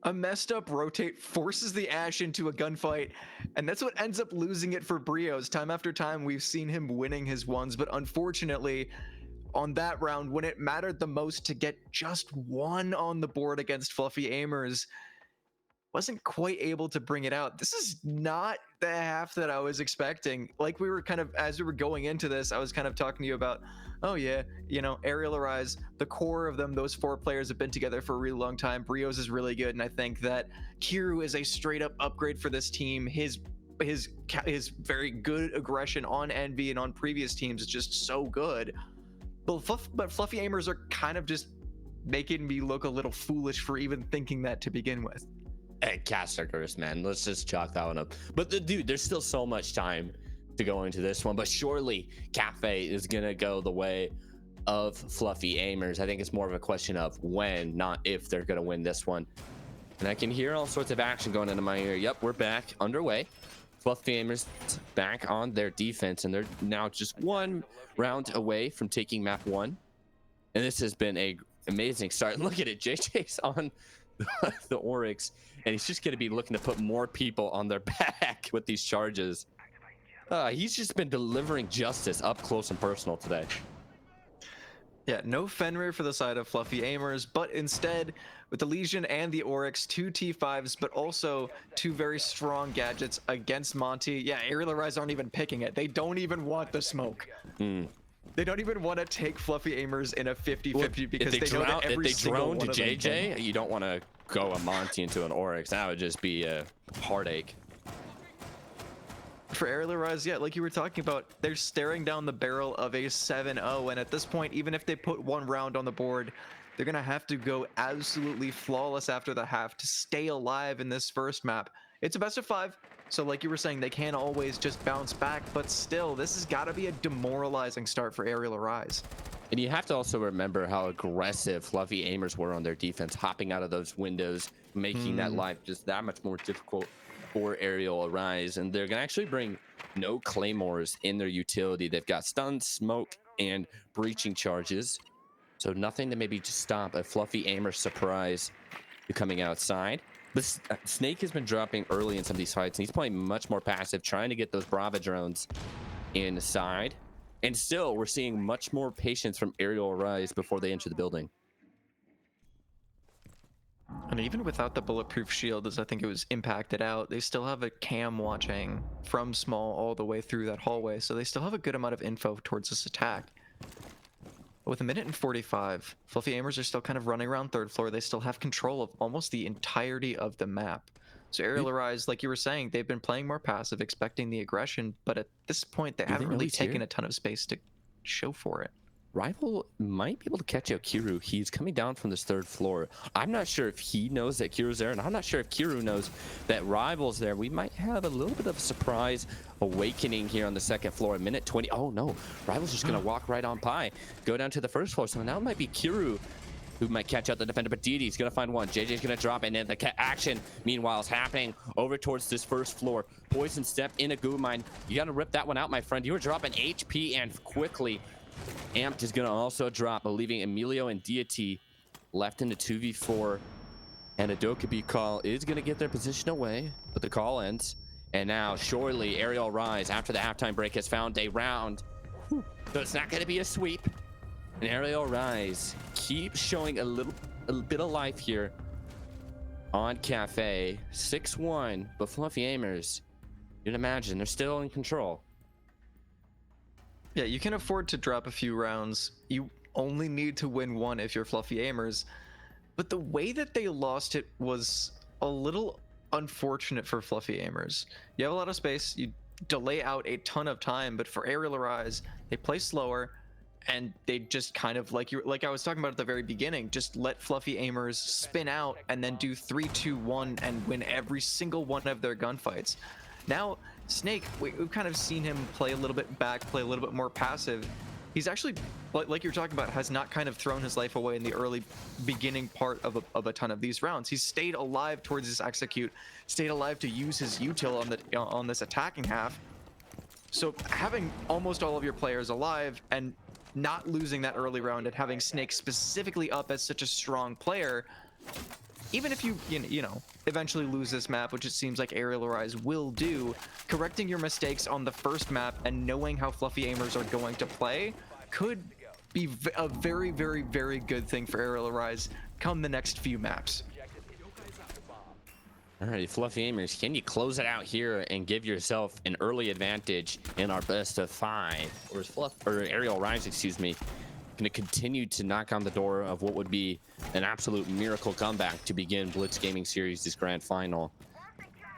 A messed up rotate forces the Ash into a gunfight, and that's what ends up losing it for Brios. Time after time, we've seen him winning his ones, but unfortunately, on that round, when it mattered the most to get just 1 on the board against Fluffy Aimers, wasn't quite able to bring it out. This is not the half that I was expecting. Like we were kind of, as we were going into this, I was kind of talking to you about, oh yeah, you know, Arial Arise, the core of them, those 4 players have been together for a really long time. Brios is really good, and I think that Kiru is a straight up upgrade for this team. His very good aggression on Envy and on previous teams is just so good. But Fluffy Aimers are kind of just making me look a little foolish for even thinking that to begin with. Hey, caster curse, man. Let's just chalk that one up. But dude, there's still so much time to go into this one. But surely Cafe is gonna go the way of Fluffy Aimers. I think it's more of a question of when, not if, they're gonna win this one. And I can hear all sorts of action going into my ear. Yep, we're back underway. Fluffy Aimers back on their defense, and they're now just 1 round away from taking map 1. And this has been a amazing start. And look at it, JJ's on the Oryx, and he's just going to be looking to put more people on their back with these charges. He's just been delivering justice up close and personal today. Yeah, no Fenrir for the side of Fluffy Aimers, but instead, with the Legion and the Oryx, 2 T5s, but also 2 very strong gadgets against Monty. Yeah, Arial Arise aren't even picking it. They don't even want the smoke. They don't even want to take Fluffy Aimers in a 50-50 because they know that every single one to of them JJ, you don't want to go a Monty into an Oryx. That would just be a heartache. For Arial Arise, yeah, like you were talking about, they're staring down the barrel of a 7-0, and at this point, even if they put 1 round on the board, they're gonna have to go absolutely flawless after the half to stay alive in this first map. It's a best of 5, so like you were saying, they can't always just bounce back, but still, this has got to be a demoralizing start for Arial Arise. And you have to also remember how aggressive Fluffy Aimers were on their defense, hopping out of those windows, making that life just that much more difficult for Arial Arise. And they're gonna actually bring no claymores in their utility. They've got stun, smoke, and breaching charges, so nothing to maybe just stop a Fluffy Aimer surprise coming outside. But Snake has been dropping early in some of these fights, and he's playing much more passive, trying to get those Brava drones inside. And still, we're seeing much more patience from Arial Arise before they enter the building. And even without the bulletproof shield, as I think it was impacted out, they still have a cam watching from small all the way through that hallway, so they still have a good amount of info towards this attack. With 1 minute and 45, Fluffy Aimers are still kind of running around 3rd floor. They still have control of almost the entirety of the map. So Arial Arise, like you were saying, they've been playing more passive, expecting the aggression, but at this point, they haven't really taken a ton of space to show for it. Rival might be able to catch out Kiru. He's coming down from this 3rd floor. I'm not sure if he knows that Kiru's there, and I'm not sure if Kiru knows that Rival's there. We might have a little bit of a surprise awakening here on the 2nd floor. A minute 20. Oh no, Rival's just gonna walk right on by, go down to the 1st floor. So now it might be Kiru who might catch out the defender, but Deity's gonna find one. JJ's gonna drop, and then the action, meanwhile, is happening over towards this 1st floor. Poison step in a goo mine. You gotta rip that one out, my friend. You were dropping HP, and quickly. Amped is gonna also drop, leaving Emilio and Deity left in the 2v4. And a Dokkaebi call is gonna get their position away, but the call ends. And now, surely, Arial Rise, after the halftime break, has found a round. So it's not gonna be a sweep. And Arial Rise keeps showing a bit of life here on Cafe. 6-1, but Fluffy Aimers, you'd imagine they're still in control. Yeah, you can afford to drop a few rounds. You only need to win one if you're Fluffy Aimers. But the way that they lost it was a little unfortunate for Fluffy Aimers. You have a lot of space, you delay out a ton of time, but for Arial Rise, they play slower, and they just kind of, like I was talking about at the very beginning, just let Fluffy Aimers spin out and then do 3-2-1 and win every single one of their gunfights. Now, Snake, we've kind of seen him play a little bit back, play a little bit more passive. He's actually, like you're talking about, has not kind of thrown his life away in the early beginning part of a ton of these rounds. He's stayed alive towards his execute, stayed alive to use his util on this attacking half. So having almost all of your players alive and not losing that early round and having Snake specifically up as such a strong player, even if you eventually lose this map, which it seems like Arial Rise will do, correcting your mistakes on the first map and knowing how Fluffy Aimers are going to play could be a very, very, very good thing for Arial Rise come the next few maps. Alrighty, Fluffy Aimers, can you close it out here and give yourself an early advantage in our best of 5? Or is Arial Rise, excuse me, going to continue to knock on the door of what would be an absolute miracle comeback to begin Blitz Gaming Series' grand final?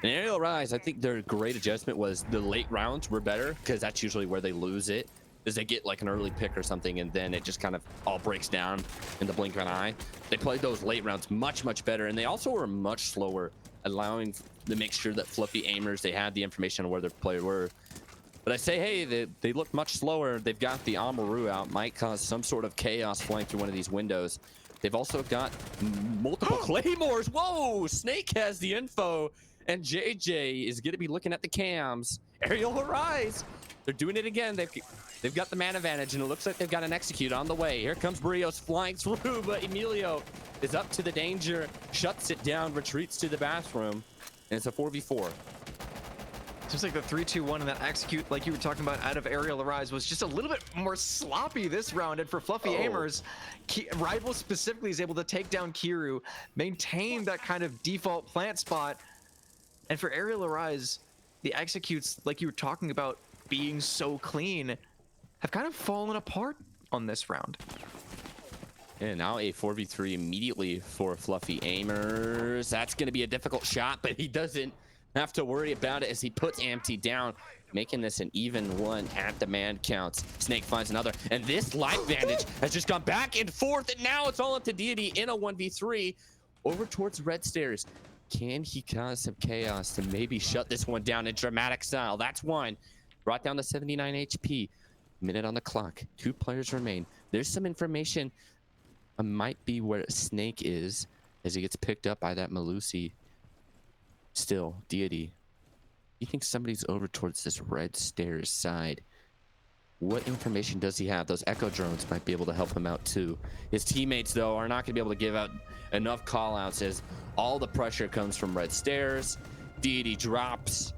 And Arial Rise, I think their great adjustment was the late rounds were better, because that's usually where they lose it, is they get like an early pick or something, and then it just kind of all breaks down in the blink of an eye. They played those late rounds much, much better, and they also were much slower, allowing to make sure that Fluffy Aimers, they had the information on where their players were. But I say, hey, they look much slower. They've got the Amaru out, might cause some sort of chaos flying through one of these windows. They've also got multiple Claymores. Whoa, Snake has the info, and JJ is going to be looking at the cams. Arial Rise, they're doing it again. They've got the man advantage, and it looks like they've got an execute on the way. Here comes Brios flying through, but Emilio is up to the danger, shuts it down, retreats to the bathroom, and it's a 4v4. Seems like the 3-2-1 and that execute, like you were talking about, out of Arial Rise was just a little bit more sloppy this round. And for Fluffy Aimers, Rival specifically is able to take down Kiru, maintain that kind of default plant spot. And for Arial Rise, the executes, like you were talking about, being so clean, have kind of fallen apart on this round. And now a 4v3 immediately for Fluffy Aimers. That's going to be a difficult shot, but he doesn't have to worry about it as he puts Ampty down, making this an even one at the man counts. Snake finds another, and this life vantage has just gone back and forth, and now it's all up to Deity in a 1v3 over towards Red Stairs. Can he cause some chaos to maybe shut this one down in dramatic style? That's one. Brought down to 79 HP. Minute on the clock. 2 players remain. There's some information. Might be where Snake is as he gets picked up by that Malusi. Still, Deity, you think somebody's over towards this Red Stairs side. What information does he have? Those echo drones might be able to help him out too. His teammates, though, are not going to be able to give out enough call-outs as all the pressure comes from Red Stairs. Deity drops.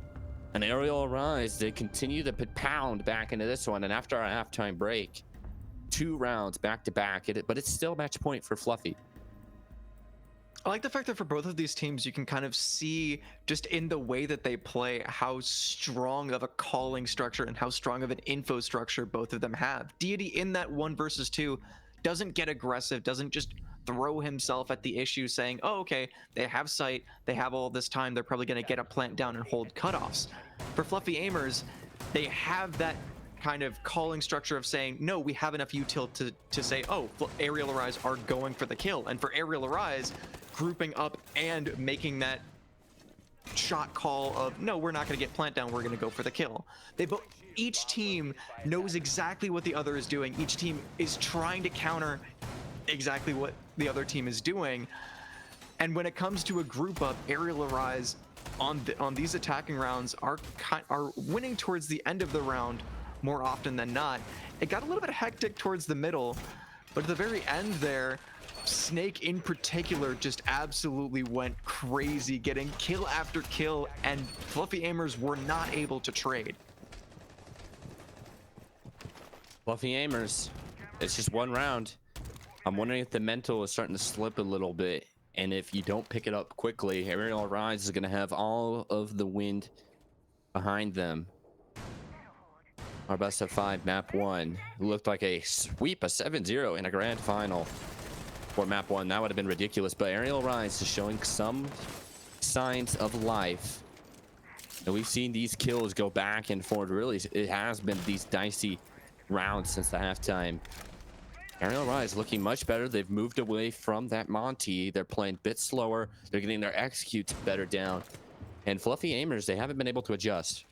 An Arial Rise. They continue to pound back into this one, and after our halftime break, 2 rounds back-to-back, but it's still match point for Fluffy. I like the fact that for both of these teams, you can kind of see just in the way that they play how strong of a calling structure and how strong of an info structure both of them have. Deity in that 1 versus 2 doesn't get aggressive, doesn't just throw himself at the issue saying, oh, okay, they have sight, they have all this time, they're probably going to get a plant down and hold cutoffs. For Fluffy Aimers, they have that kind of calling structure of saying, no, we have enough util to say, oh, Arial Arise are going for the kill. And for Arial Arise, grouping up and making that shot call of, no, we're not going to get plant down, we're going to go for the kill. Each team knows exactly what the other is doing. Each team is trying to counter exactly what the other team is doing. And when it comes to a group up, Arial Arise on these attacking rounds are winning towards the end of the round more often than not. It got a little bit hectic towards the middle, but at the very end there, Snake in particular just absolutely went crazy, getting kill after kill, and Fluffy Aimers were not able to trade. Fluffy Aimers, it's just one round. I'm wondering if the mental is starting to slip a little bit, and if you don't pick it up quickly, Arial Rise is going to have all of the wind behind them. Our best of 5 map 1 looked like a sweep, a 7-0 in a grand final for map 1. That would have been ridiculous, but Arial Rise is showing some signs of life, and we've seen these kills go back and forth. Really, it has been these dicey rounds since the halftime. Arial Rise looking much better. They've moved away from that Monty. They're playing a bit slower. They're getting their executes better down. And Fluffy Aimers, they haven't been able to adjust.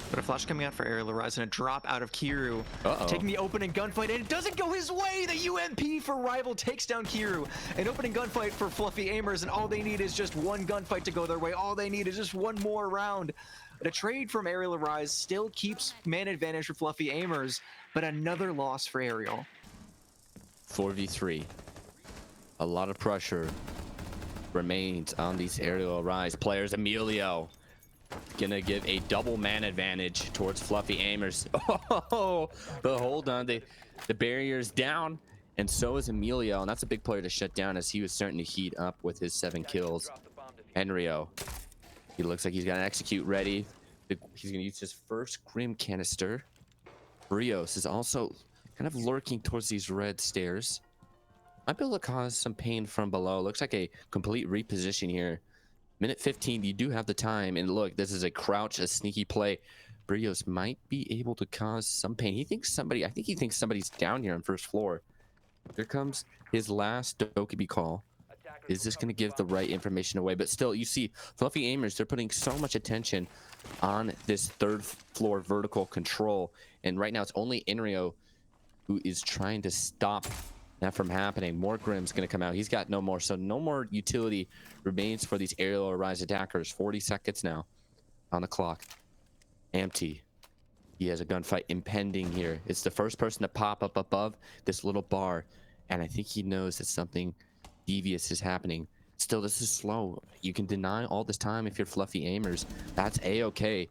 But a flash coming out for Arial Rise and a drop out of Kiru. Taking the opening gunfight, and it doesn't go his way. The UMP for Rival takes down Kiru. An opening gunfight for Fluffy Aimers, and all they need is just one gunfight to go their way. All they need is just one more round. But a trade from Arial Rise still keeps man advantage for Fluffy Aimers, but another loss for Arial. 4v3. A lot of pressure remains on these Arial Rise players. Emilio gonna give a double man advantage towards Fluffy Aimers. Oh, but hold on, the barrier's down, and so is Emilio, and that's a big player to shut down as he was starting to heat up with his 7 kills. Henrio, he looks like he's got an execute ready. He's gonna use his first Grim canister. Brios is also kind of lurking towards these red stairs. Might be able to cause some pain from below. Looks like a complete reposition here. Minute 15, you do have the time, and look, this is a crouch, a sneaky play. Brios might be able to cause some pain. I think he thinks somebody's down here on first floor. Here comes his last Dokkaebi call. Is this going to give the right information away? But still, you see, Fluffy Aimers, they're putting so much attention on this 3rd floor vertical control, and right now it's only Enrio who is trying to stop that from happening. More Grim's going to come out. He's got no more, so no more utility remains for these Arial Rise attackers. 40 seconds now on the clock. Empty. He has a gunfight impending here. It's the first person to pop up above this little bar, and I think he knows that something devious is happening. Still, this is slow. You can deny all this time if you're Fluffy Aimers. That's a-okay.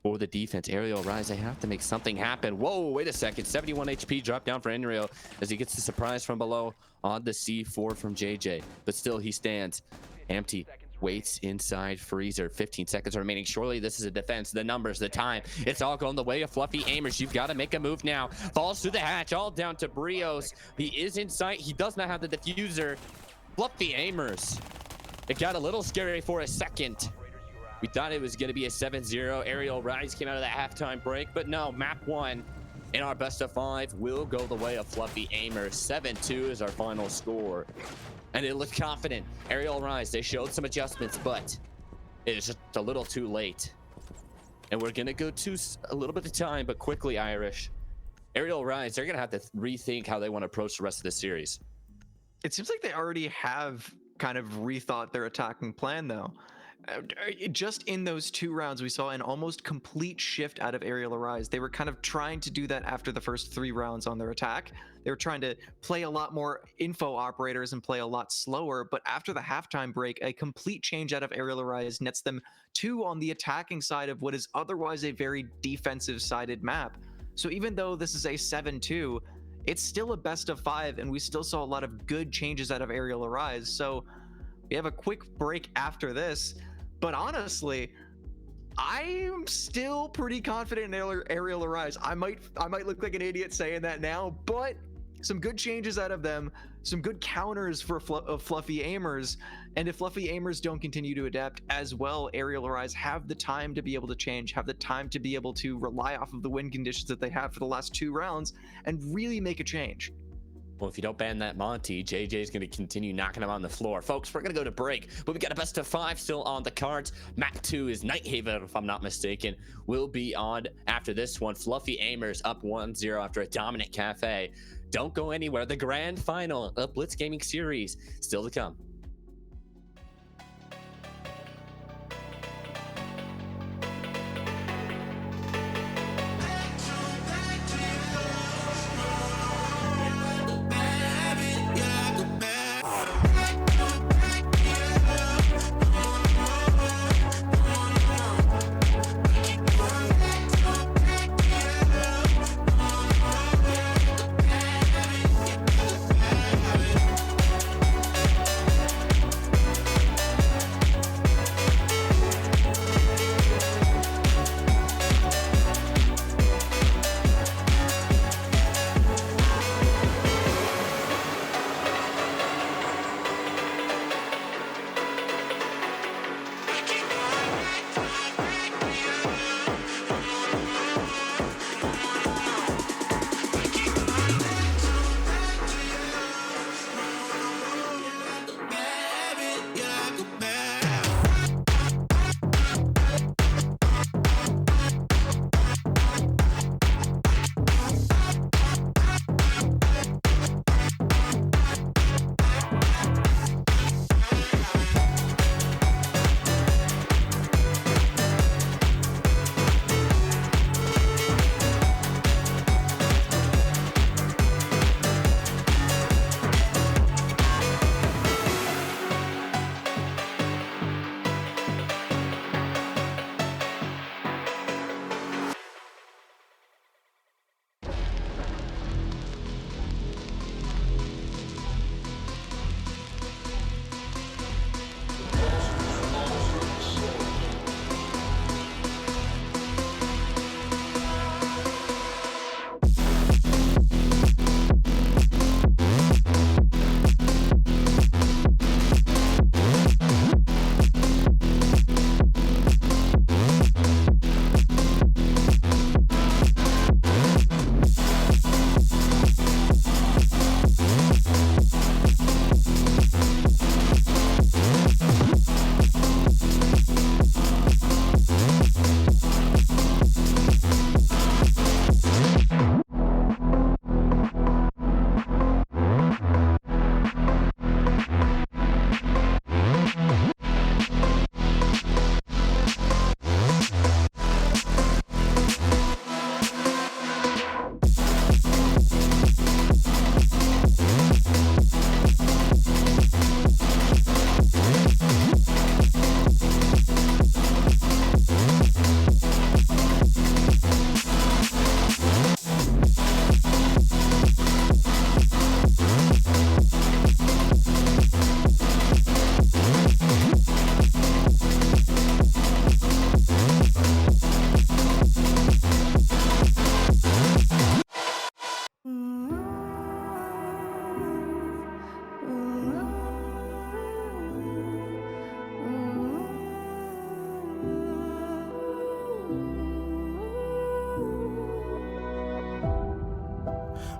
For the defense, Arial Rise, they have to make something happen. Whoa, wait a second. 71 HP drop down for Enrio as he gets the surprise from below on the C4 from JJ. But still, he stands. Empty waits inside freezer. 15 seconds remaining. Surely this is a defense. The numbers, the time, it's all going the way of Fluffy Aimers. You've got to make a move now. Falls through the hatch, all down to Brios. He is in sight. He does not have the diffuser. Fluffy Aimers. It got a little scary for a second. We thought it was going to be a 7-0. Arial Rise came out of that halftime break, but no, map 1 in our best of 5 will go the way of Fluffy Aimers. 7-2 is our final score. And it looked confident. Arial Rise, they showed some adjustments, but it is just a little too late. And we're going to go to a little bit of time, but quickly, Irish. Arial Rise, they're going to have to rethink how they want to approach the rest of the series. It seems like they already have kind of rethought their attacking plan, though. Just in those 2 rounds, we saw an almost complete shift out of Arial Rise. They were kind of trying to do that after the first 3 rounds on their attack. They were trying to play a lot more info operators and play a lot slower, but after the halftime break, a complete change out of Arial Rise nets them 2 on the attacking side of what is otherwise a very defensive-sided map. So even though this is a 7-2, it's still a best of 5, and we still saw a lot of good changes out of Arial Rise. So we have a quick break after this. But honestly, I'm still pretty confident in Arial Rise. I might look like an idiot saying that now, but some good changes out of them, some good counters for fluffy aimers. And if fluffy aimers don't continue to adapt as well, Arial Arise have the time to be able to change, have the time to be able to rely off of the win conditions that they have for the last 2 rounds and really make a change. Well, if you don't ban that Monty, JJ's going to continue knocking him on the floor. Folks, we're going to go to break, but we got a best of 5 still on the cards. Map 2 is Night Haven, if I'm not mistaken. Will be on after this one. Fluffy Aimers up 1-0 after a dominant Cafe. Don't go anywhere. The grand final of Blitz Gaming Series still to come.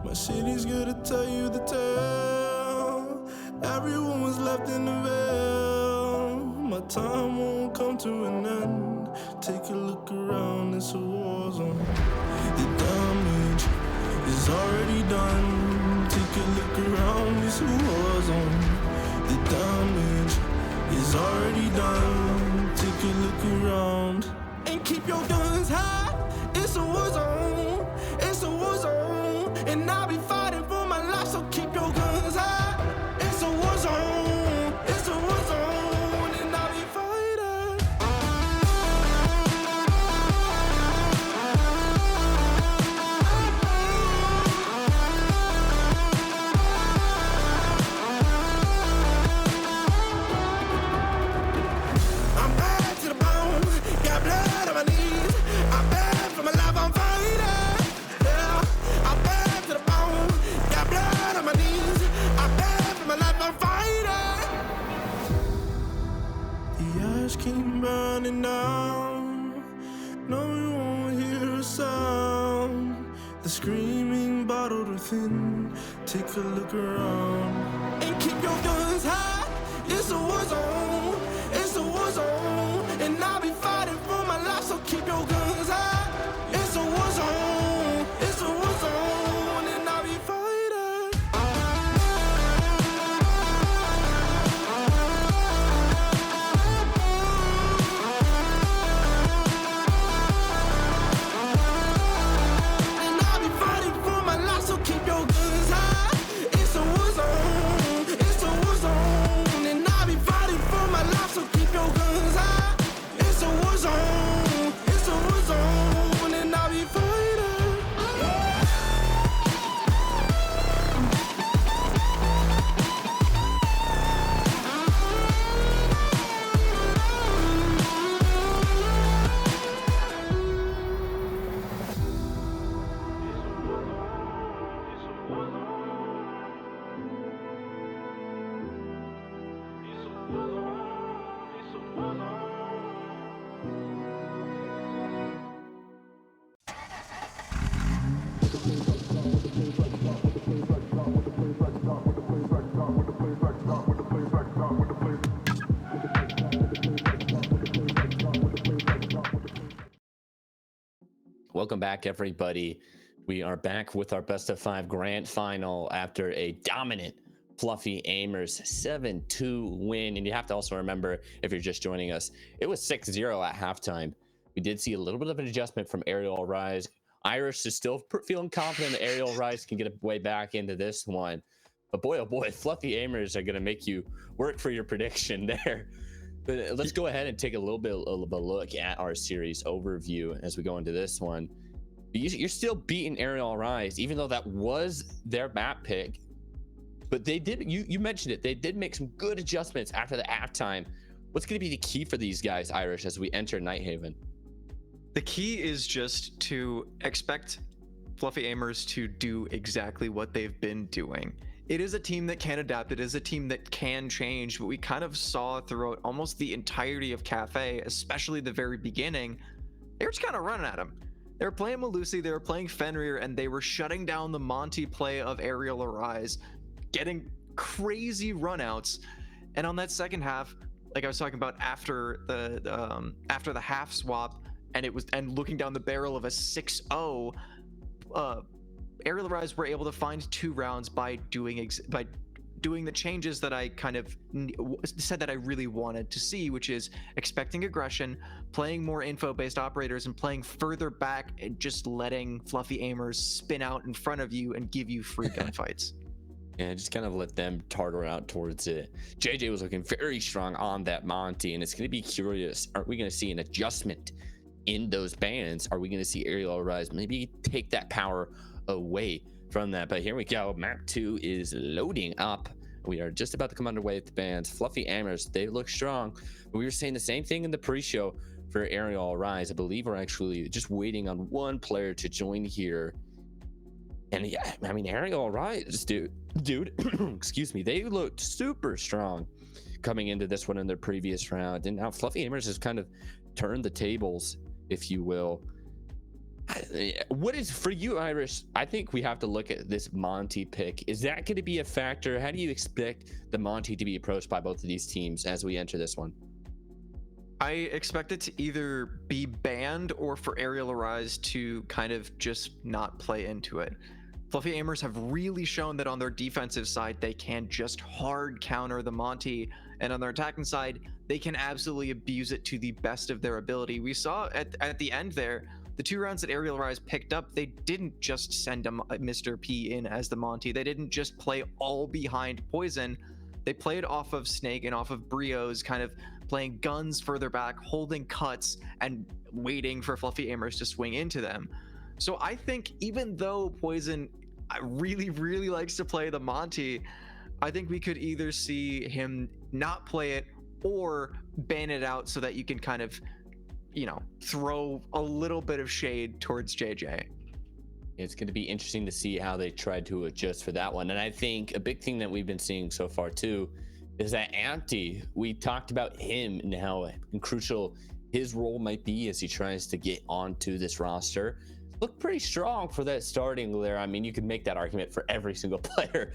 My city's gonna tell you the tale. Everyone was left in the veil. My time won't come to an end. Take a look around, it's a war zone. The damage is already done. Take a look around, it's a war zone. The damage is already done. Take a look around and keep your guns high. It's a war zone. It's a war zone. And I'll be fighting for my life, so keep your guns high. It's a war zone. It's a war zone. And I'll be fighting. I'm bad to the bone. Got blood on my knees. I'm bad for my life, I'm fighting. The screaming bottled within. Take a look around and keep your guns high. It's a war zone. It's a war zone. And I'll be fighting for my life, so keep your guns high. It's a war zone. It's a war zone. And I'll be fighting. Welcome back, everybody. We are back with our best of 5 grand final after a dominant Fluffy Aimers 7-2 win. And you have to also remember, if you're just joining us, it was 6-0 at halftime. We did see a little bit of an adjustment from Arial Rise. Irish is still feeling confident that Arial Rise can get a way back into this one. But boy, oh boy, Fluffy Aimers are going to make you work for your prediction there. But let's go ahead and take a little bit of a look at our series overview as we go into this one. You're still beating Arial Rise, even though that was their map pick. But they did, you mentioned it, they did make some good adjustments after the halftime. What's going to be the key for these guys, Irish, as we enter Nighthaven? The key is just to expect Fluffy Aimers to do exactly what they've been doing. It is a team that can adapt. It is a team that can change, but we kind of saw throughout almost the entirety of Cafe, especially the very beginning, they were just kind of running at him. They were playing Malusi, they were playing Fenrir, and they were shutting down the Monty play of Arial Arise, getting crazy runouts. And on that second half, like I was talking about after the half swap, and looking down the barrel of a 6-0, Arial Rise were able to find 2 rounds by doing the changes that I kind of said that I really wanted to see, which is expecting aggression, playing more info-based operators, and playing further back and just letting Fluffy Aimers spin out in front of you and give you free gunfights. Yeah, just kind of let them tartar out towards it. JJ was looking very strong on that Monty, and it's going to be curious. Are we going to see an adjustment in those bans? Are we going to see Arial Rise maybe take that power away from that? But here we go. Map 2 is loading up. We are just about to come underway with the bans. Fluffy Aimers, they look strong. But we were saying the same thing in the pre-show for Arial Rise. I believe we're actually just waiting on one player to join here. And yeah, I mean, Arial Rise, dude, excuse me, they looked super strong coming into this one in their previous round. And now Fluffy Aimers has kind of turned the tables, if you will. What is for you, Irish? I think we have to look at this Monty pick. Is that going to be a factor? How do you expect the Monty to be approached by both of these teams as we enter this one? I expect it to either be banned or for Arial Arise to kind of just not play into it. Fluffy Aimers have really shown that on their defensive side, they can just hard counter the Monty, and on their attacking side, they can absolutely abuse it to the best of their ability. We saw at the end there, the 2 rounds that Arial Rise picked up, they didn't just send Mr. P in as the Monty. They didn't just play all behind Poison. They played off of Snake and off of Brios, kind of playing guns further back, holding cuts, and waiting for Fluffy Aimers to swing into them. So I think even though Poison really, really likes to play the Monty, I think we could either see him not play it or ban it out so that you can kind of, throw a little bit of shade towards JJ. It's going to be interesting to see how they try to adjust for that one. And I think a big thing that we've been seeing so far too is that Ampty, we talked about him and how crucial his role might be as he tries to get onto this roster. looked pretty strong for that starting there. I mean, you could make that argument for every single player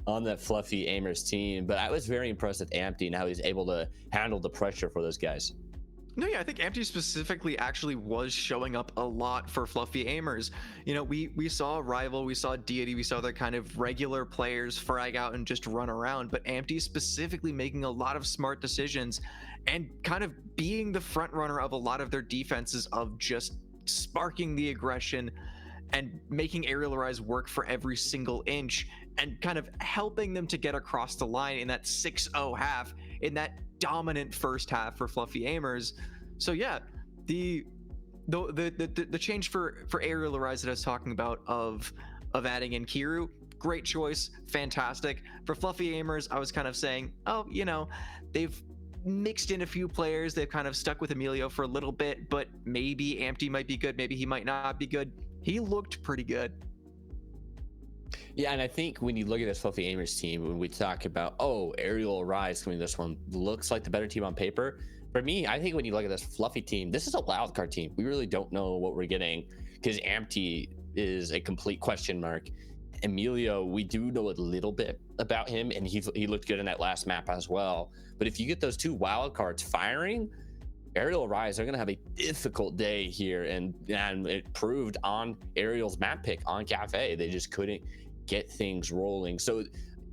on that Fluffy Aimers team, but I was very impressed with Ampty and how he's able to handle the pressure for those guys. No, yeah, I think Empty specifically actually was showing up a lot for Fluffy Aimers. You know, we saw Rival, we saw Deity, we saw their kind of regular players frag out and just run around, but Empty specifically making a lot of smart decisions and kind of being the front runner of a lot of their defenses of just sparking the aggression and making Arial Arise work for every single inch and kind of helping them to get across the line in that 6-0 half, in that dominant first half for Fluffy Aimers. So yeah, the change for Arial Arise that I was talking about of adding in Kiru, great choice, fantastic. For Fluffy Aimers, I was kind of saying, oh, you know, they've mixed in a few players, they've kind of stuck with Emilio for a little bit, but maybe Ampty might be good, maybe he might not be good. He looked pretty good. Yeah, and I think when you look at this Fluffy Aimers team, when we talk about, oh, Arial Rise coming, this one looks like the better team on paper. For me, I think when you look at this Fluffy team, this is a wild card team. We really don't know what we're getting because Ampty is a complete question mark. Emilio, we do know a little bit about him, and he looked good in that last map as well. But if you get those two wild cards firing, Arial Rise are going to have a difficult day here, and it proved on Arial's map pick on Cafe. They just couldn't get things rolling. So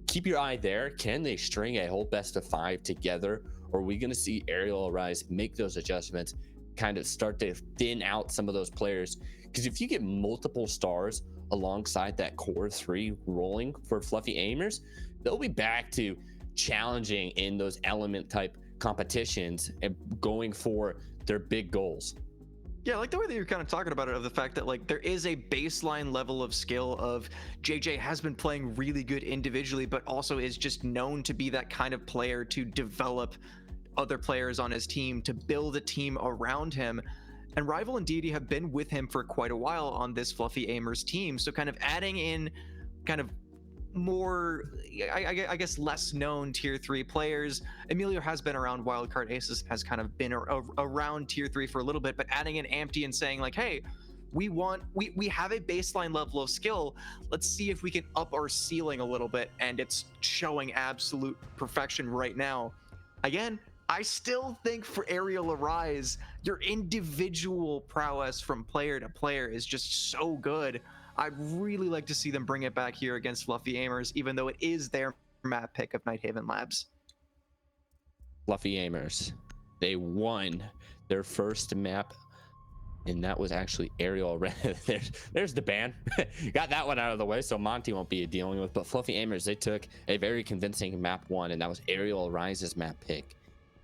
keep your eye there. Can they string a whole best of 5 together, or are we going to see Arial Rise make those adjustments, kind of start to thin out some of those players? Because if you get multiple stars alongside that core 3 rolling for Fluffy Aimers, they'll be back to challenging in those element type competitions and going for their big goals. Yeah, I like the way that you're kind of talking about it, of the fact that like there is a baseline level of skill of JJ has been playing really good individually, but also is just known to be that kind of player to develop other players on his team, to build a team around him. And Rival and Deity have been with him for quite a while on this Fluffy Aimers team. So kind of adding in kind of more, I guess, less known tier 3 players. Emilio has been around. Wildcard Aces has kind of been around tier 3 for a little bit, but adding in Ampty and saying like, hey, we have a baseline level of skill. Let's see if we can up our ceiling a little bit, and it's showing absolute perfection right now. Again, I still think for Arial Arise, your individual prowess from player to player is just so good. I'd really like to see them bring it back here against Fluffy Aimers, even though it is their map pick of Nighthaven Labs. Fluffy Aimers, they won their first map, and that was actually Arial. There's the ban. Got that one out of the way, so Monty won't be dealing with. But Fluffy Aimers, they took a very convincing map 1, and that was Arial Rise's map pick.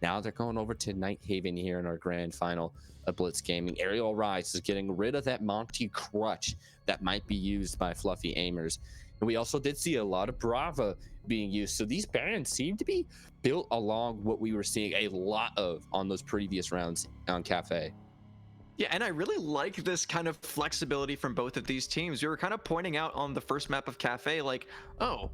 Now they're going over to Nighthaven here in our grand final of Blitz Gaming. Arial Rise is getting rid of that Monty crutch that might be used by Fluffy Aimers. And we also did see a lot of Brava being used. So these bans seem to be built along what we were seeing a lot of on those previous rounds on Cafe. Yeah, and I really like this kind of flexibility from both of these teams. We were kind of pointing out on the first map of Cafe, like, oh,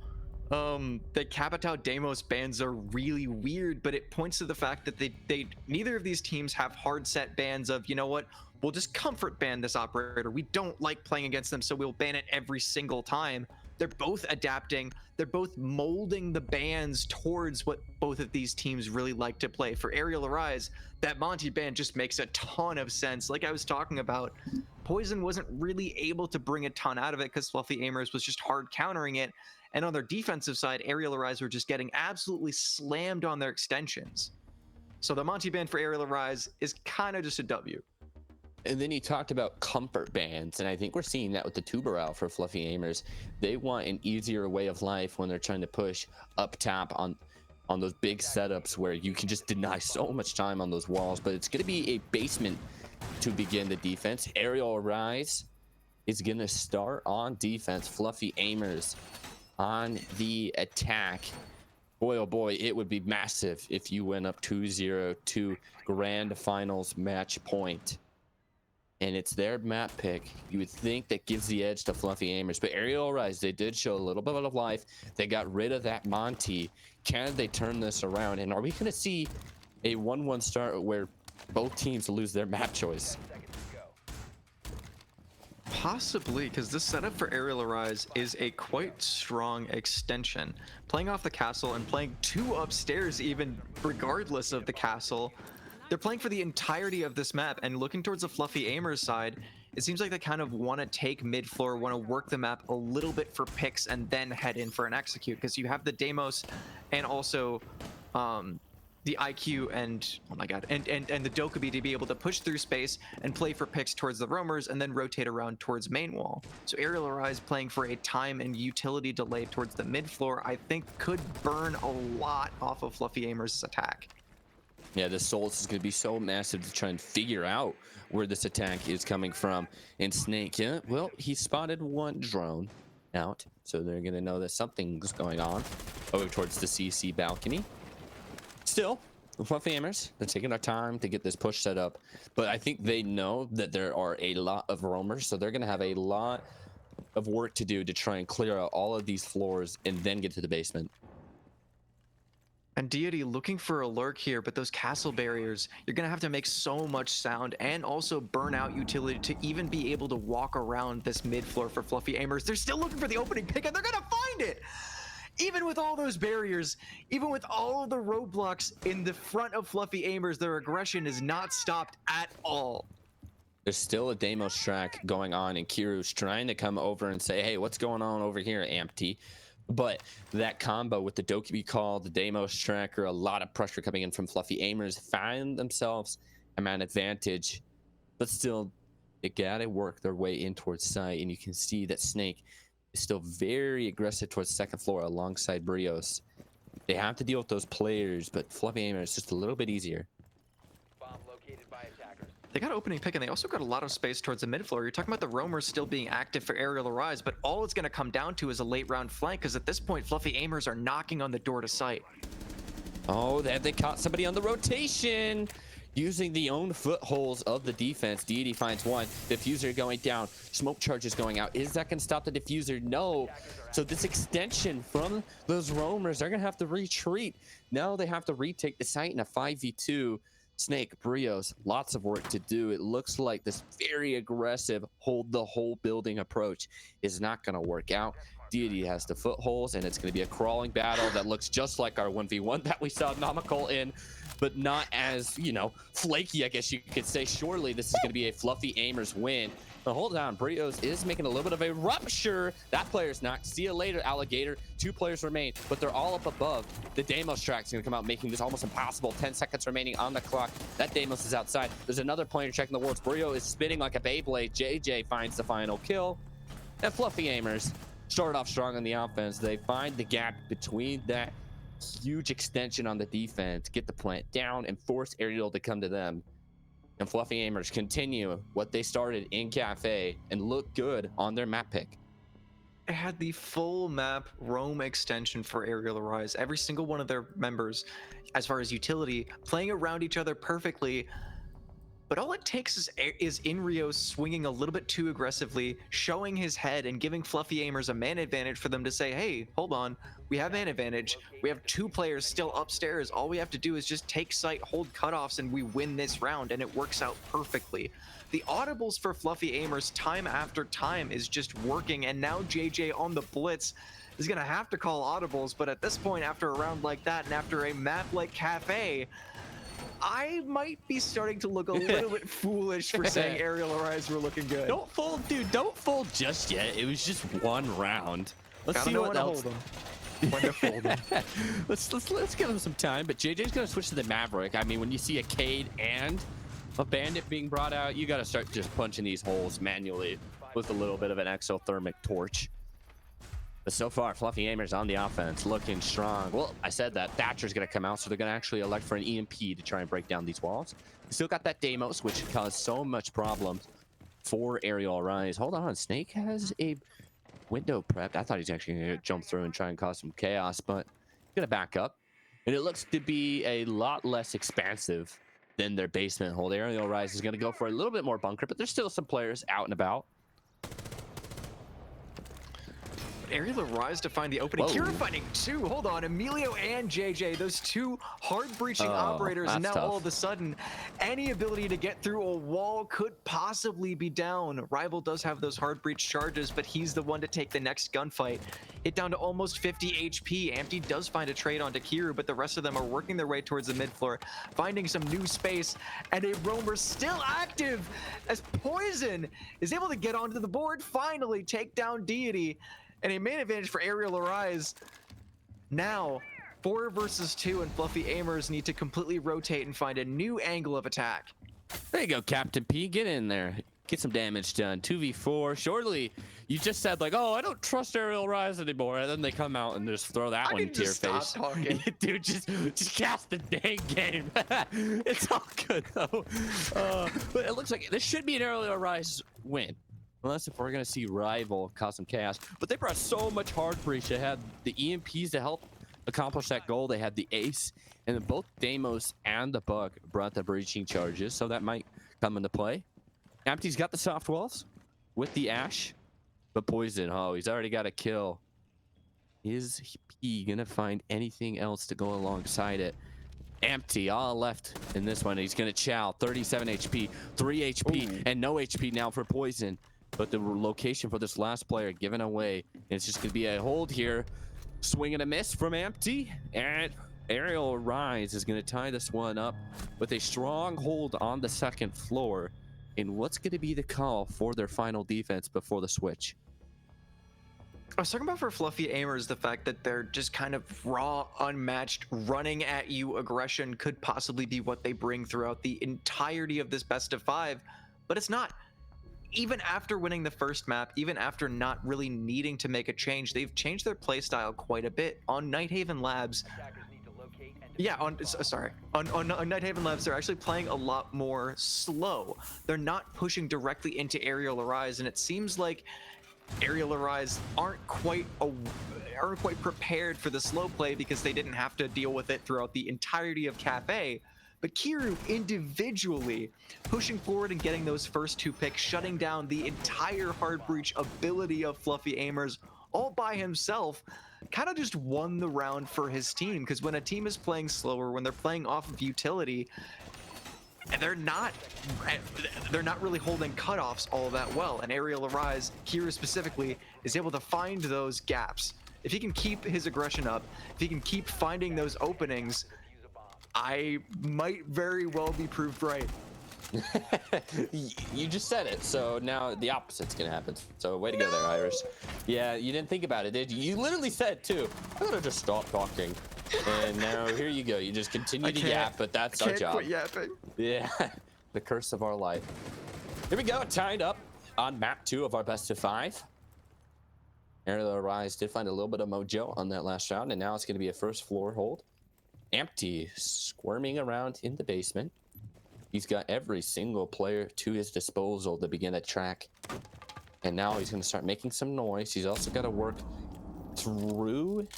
the Capitao Demos bans are really weird, but it points to the fact that they neither of these teams have hard set bans of, you know what, we'll just comfort ban this operator. We don't like playing against them, so we'll ban it every single time. They're both adapting. They're both molding the bans towards what both of these teams really like to play. For Arial Arise, that Monty ban just makes a ton of sense. Like I was talking about, Poison wasn't really able to bring a ton out of it because Fluffy Aimers was just hard countering it. And on their defensive side, Arial Arise were just getting absolutely slammed on their extensions. So the Monty ban for Arial Arise is kind of just a W. And then you talked about comfort bans, and I think we're seeing that with the Tuberal for Fluffy Aimers. They want an easier way of life when they're trying to push up top on those big setups where you can just deny so much time on those walls. But it's going to be a basement to begin the defense. Arial Arise is going to start on defense. Fluffy Aimers on the attack. Boy, oh boy, it would be massive if you went up 2-0 to grand finals match point. And it's their map pick. You would think that gives the edge to Fluffy Aimers. But Arial Rise, they did show a little bit of life. They got rid of that Monty. Can they turn this around? And are we going to see a 1-1 start where both teams lose their map choice? Possibly, because this setup for Aerial Arise is a quite strong extension. Playing off the castle and playing 2 upstairs even regardless of the castle. They're playing for the entirety of this map, and looking towards the Fluffy Aimers side, it seems like they kind of want to take mid-floor, want to work the map a little bit for picks, and then head in for an execute, because you have the Deimos and also the IQ and oh my god, and the Dokkaebi to be able to push through space and play for picks towards the roamers and then rotate around towards main wall. So Arial Arise playing for a time and utility delay towards the mid floor, I think could burn a lot off of Fluffy Aimers' attack. Yeah, the Souls is going to be so massive to try and figure out where this attack is coming from. And Snake, yeah, well, he spotted one drone out, so they're going to know that something's going on over towards the CC balcony. Still, the Fluffy Aimers, they're taking their time to get this push set up, but I think they know that there are a lot of roamers, so they're going to have a lot of work to do to try and clear out all of these floors and then get to the basement. And Deity looking for a lurk here, but those castle barriers, you're going to have to make so much sound and also burn out utility to even be able to walk around this mid floor for Fluffy Aimers. They're still looking for the opening pick, and they're going to find it! Even with all those barriers, even with all of the roadblocks in the front of Fluffy Aimers, their aggression is not stopped at all. There's still a Deimos track going on, and Kiru's trying to come over and say, hey, what's going on over here, Ampty? But that combo with the Dokkaebi call, the Deimos tracker, a lot of pressure coming in from Fluffy Aimers, find themselves a man advantage, but still, they gotta work their way in towards site, and you can see that Snake is still very aggressive towards the second floor alongside Brios. They have to deal with those players, but Fluffy Aimer is just a little bit easier. Bomb located by attackers. They got opening pick, and they also got a lot of space towards the mid floor. You're talking about the roamers still being active for Aerial Arise, but all it's going to come down to is a late round flank, because at this point, Fluffy Aimers are knocking on the door to sight. Oh, they caught somebody on the rotation. Using the own footholds of the defense, Deity finds one. Diffuser going down. Smoke charges going out. Is that going to stop the diffuser? No. So this extension from those roamers, they're going to have to retreat. Now they have to retake the site in a 5v2. Snake, Brios, lots of work to do. It looks like this very aggressive hold the whole building approach is not going to work out. Deity has the footholds, and it's going to be a crawling battle that looks just like our 1v1 that we saw Nomical in, but not as, you know, flaky, I guess you could say. Surely this is going to be a Fluffy Aimers win. But hold on, Brios is making a little bit of a rupture. That player's knocked. See you later, Alligator. 2 players remain, but they're all up above. The Deimos track's going to come out, making this almost impossible. 10 seconds remaining on the clock. That Deimos is outside. There's another player checking the wards. Brio is spinning like a Beyblade. JJ finds the final kill. And Fluffy Aimers started off strong on the offense. They find the gap between that huge extension on the defense, get the plant down, and force Arial to come to them. And Fluffy Aimers continue what they started in Cafe and look good on their map pick. It had the full map roam extension for Aerial Arise. Every single one of their members, as far as utility, playing around each other perfectly. But all it takes is Inrio swinging a little bit too aggressively, showing his head, and giving Fluffy Aimers a man advantage for them to say, hey, hold on, we have man advantage. We have 2 players still upstairs. All we have to do is just take site, hold cutoffs, and we win this round, and it works out perfectly. The audibles for Fluffy Aimers time after time is just working, and now JJ on the blitz is going to have to call audibles, but at this point, after a round like that, and after a map like Cafe, I might be starting to look a little bit foolish for saying Aerial Arise were looking good. Don't fold, dude. Don't fold just yet. It was just 1 round. Let's see what else. When to fold them. Let's give him some time. But JJ's gonna switch to the Maverick. I mean, when you see a Cade and a Bandit being brought out, you gotta start just punching these holes manually with a little bit of an exothermic torch. But so far, Fluffy Aimers on the offense, looking strong. Well, I said that Thatcher's going to come out, so they're going to actually elect for an EMP to try and break down these walls. Still got that Deimos, which caused so much problems for Aerial Arise. Hold on, Snake has a window prepped. I thought he's actually going to jump through and try and cause some chaos, but going to back up. And it looks to be a lot less expansive than their basement hold. Aerial Arise is going to go for a little bit more bunker, but there's still some players out and about. Ariel Rise to find the opening. Whoa. Kira finding two. Hold on. Emilio and JJ, those two hard breaching Oh, operators. that's And now tough. all of a sudden, any ability to get through a wall could possibly be down. Rival does have those hard breach charges, but he's the one to take the next gunfight. Hit down to almost 50 HP. Empty does find a trade onto Kiru, but the rest of them are working their way towards the mid floor, finding some new space, and a roamer still active as Poison is able to get onto the board, finally take down Deity, and a main advantage for Arial Arise. Now, 4 versus 2, and Fluffy Aimers need to completely rotate and find a new angle of attack. There you go, Captain P. Get in there. Get some damage done. 2v4. Shortly, you just said like, oh, I don't trust Arial Rise anymore. And then they come out and just throw that one to your face. Talking. Dude, just cast the dang game. It's all good though. But it looks like this should be an Arial Rise win. Unless if we're gonna see Rival cause some chaos. But they brought so much hard breach. They had the EMPs to help accomplish that goal. They had the ace. And then both Deimos and the Bug brought the breaching charges. So that might come into play. Empty's got the soft walls with the Ash, but Poison, oh, he's already got a kill. Is he gonna find anything else to go alongside it? Empty, all left in this one. He's gonna chow. 37 HP, 3 HP, Ooh. and no HP now for Poison. But the location for this last player given away. It's just gonna be a hold here. Swing and a miss from Empty, and Arial Rise is gonna tie this one up with a strong hold on the second floor. And what's going to be the call for their final defense before the switch? I was talking about for Fluffy Aimers, the fact that they're just kind of raw, unmatched, running at you aggression could possibly be what they bring throughout the entirety of this best of 5, but it's not. Even after winning the first map, even after not really needing to make a change, they've changed their playstyle quite a bit. On Nighthaven Labs, Attackers need to locate and yeah, on Nighthaven Labs, they're actually playing a lot more slow. They're not pushing directly into Arial Arise, and it seems like Arial Arise aren't quite prepared for the slow play because they didn't have to deal with it throughout the entirety of Cafe. But Kiru individually pushing forward and getting those first 2 picks, shutting down the entire hard breach ability of Fluffy Aimers all by himself, kind of just won the round for his team. Because when a team is playing slower, when they're playing off of utility, and they're not really holding cutoffs all that well. And Arial Arise, Kiru specifically, is able to find those gaps. If he can keep his aggression up, if he can keep finding those openings, use a bomb. I might very well be proved right. You just said it, so now the opposite's gonna happen. So way to go there, Iris. Yeah, you didn't think about it, did you? You literally said too, I'm gonna just stop talking. And now here you go. You just continue to yap, but that's our job. Quit yapping. Yeah, the curse of our life. Here we go, tied up on map 2 of our best of 5. Arial Rise did find a little bit of mojo on that last round, and now it's gonna be a first floor hold. Empty, squirming around in the basement. He's got every single player to his disposal to begin a track. And now he's going to start making some noise. He's also got to work through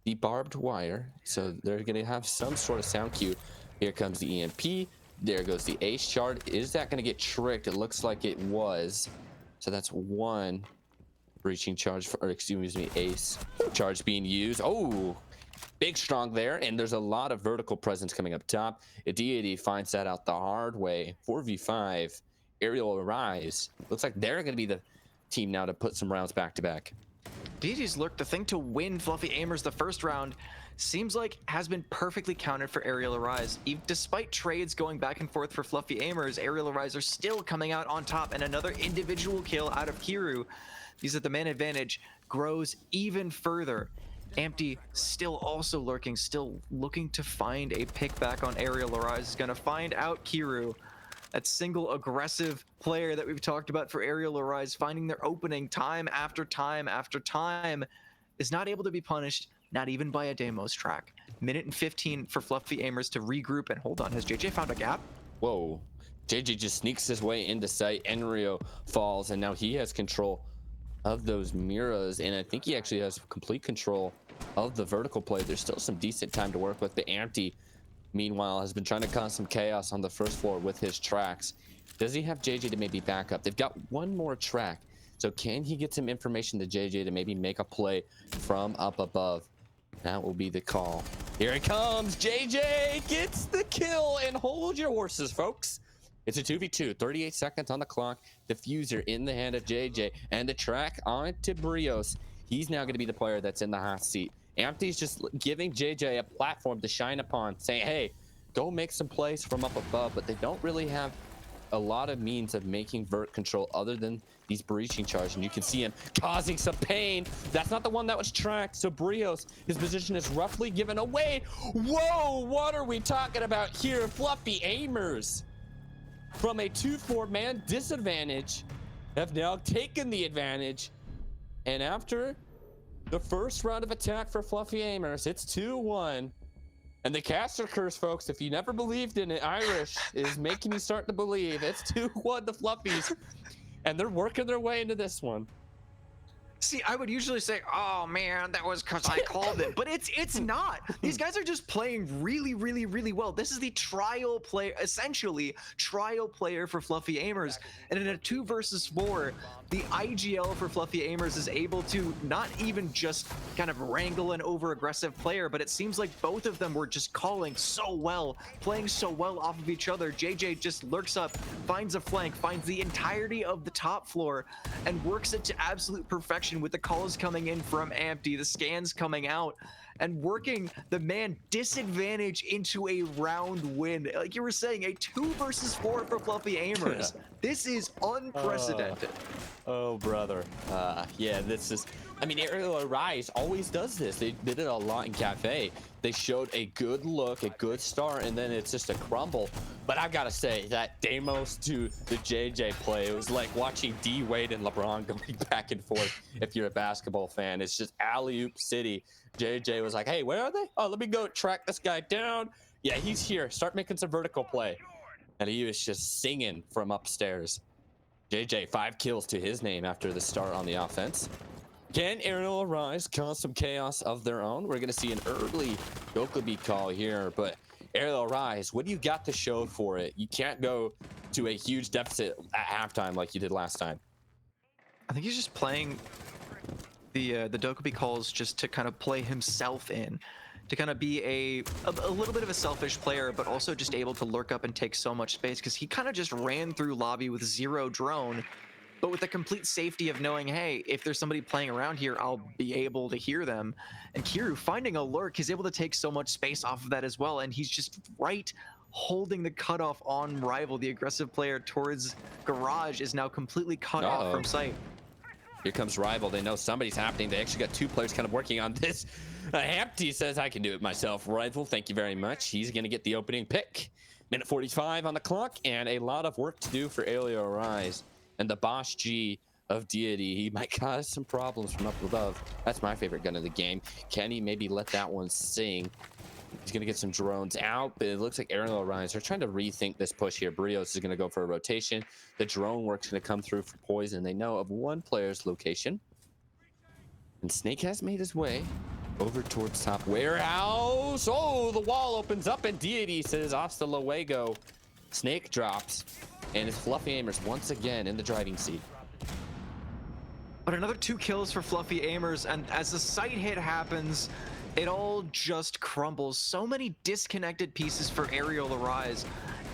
the barbed wire. So they're going to have some sort of sound cue. Here comes the EMP. There goes the ace shard. Is that going to get tricked? It looks like it was. So that's 1 breaching charge, or excuse me, ace charge being used. Oh, big strong there, and there's a lot of vertical presence coming up top. Deity finds that out the hard way. 4v5, Arial Arise. Looks like they're going to be the team now to put some rounds back to back. Deity's Lurk, the thing to win Fluffy Aimers the first round, seems like has been perfectly countered for Arial Arise. Despite trades going back and forth for Fluffy Aimers, Arial Arise are still coming out on top, and another individual kill out of Kiru means that the man advantage grows even further. Empty still also lurking, still looking to find a pick back on Arial Arise. Is going to find out Kiru, that single aggressive player that we've talked about for Arial Arise, finding their opening time after time after time, is not able to be punished, not even by a Deimos track. Minute and 15 for Fluffy Aimers to regroup, and hold on, has JJ found a gap? Whoa. JJ just sneaks his way into sight. Enrio falls, and now he has control of those mirrors, and I think he actually has complete control of the vertical play. There's still some decent time to work with. The Empty, meanwhile, has been trying to cause some chaos on the first floor with his tracks. Does he have JJ to maybe back up? They've got 1 more track. So can he get some information to JJ to maybe make a play from up above? That will be the call. Here it comes. JJ gets the kill, and hold your horses, folks. It's a 2v2, 38 seconds on the clock. Diffuser in the hand of JJ, and the track on to Brios. He's now going to be the player that's in the hot seat. Ampty's just giving JJ a platform to shine upon, saying, hey, go make some plays from up above, but they don't really have a lot of means of making vert control other than these breaching charges, and you can see him causing some pain. That's not the one that was tracked, so Brios, his position is roughly given away. Whoa, what are we talking about here? Fluffy aimers from a 2-4 man disadvantage have now taken the advantage, and after the first round of attack for Fluffy aimers, it's 2-1. And the caster curse, folks, if you never believed in it, Irish is making you start to believe. It's 2-1 the Fluffies, and they're working their way into this one. See, I would usually say, oh man, that was because I called it, but it's not. These guys are just playing really, really, really well. This is the trial player, essentially trial player for Fluffy aimers. And in a 2 versus 4, the IGL for Fluffy aimers is able to not even just kind of wrangle an over aggressive player, but it seems like both of them were just calling so well, playing so well off of each other. JJ just lurks up, finds a flank, finds the entirety of the top floor, and works it to absolute perfection with the calls coming in from Ampty, the scans coming out, and working the man disadvantage into a round win. Like you were saying, a 2 versus 4 for Fluffy aimers. This is unprecedented. Oh, brother. Yeah, this is... I mean, Arial Rise always does this. They did it a lot in Cafe. They showed a good look, a good start, and then it's just a crumble. But I've got to say, that Deimos to the JJ play, it was like watching D Wade and LeBron going back and forth if you're a basketball fan. It's just alley-oop city. JJ was like, hey, where are they? Oh, let me go track this guy down. Yeah, he's here. Start making some vertical play. And he was just singing from upstairs. JJ, 5 kills to his name after the start on the offense. Can Arial Arise cause some chaos of their own? We're going to see an early Dokkaebi call here, but Arial Arise, what do you got to show for it? You can't go to a huge deficit at halftime like you did last time. I think he's just playing the Dokkaebi calls just to kind of play himself in, to kind of be a little bit of a selfish player, but also just able to lurk up and take so much space, because he kind of just ran through lobby with 0 drone, but with the complete safety of knowing, hey, if there's somebody playing around here, I'll be able to hear them. And Kiru, finding a lurk, he's able to take so much space off of that as well, and he's just right holding the cutoff on Rival. The aggressive player towards Garage is now completely cut off from sight. Here comes Rival. They know somebody's happening. They actually got 2 players kind of working on this. Hampty says, I can do it myself. Rival, thank you very much. He's going to get the opening pick. Minute 45 on the clock, and a lot of work to do for Arial Arise. And the Boss G of Deity, he might cause some problems from up above. That's my favorite gun of the game. Can he maybe let that one sing? He's going to get some drones out, but it looks like Arial Arise are trying to rethink this push here. Brios is going to go for a rotation. The drone work's going to come through for poison. They know of one player's location. And Snake has made his way over towards top warehouse. Oh, the wall opens up and Deity says hasta luego. Snake drops, and it's Fluffy aimers once again in the driving seat. But another 2 kills for Fluffy aimers, and as the sight hit happens, it all just crumbles. So many disconnected pieces for Arial Arise.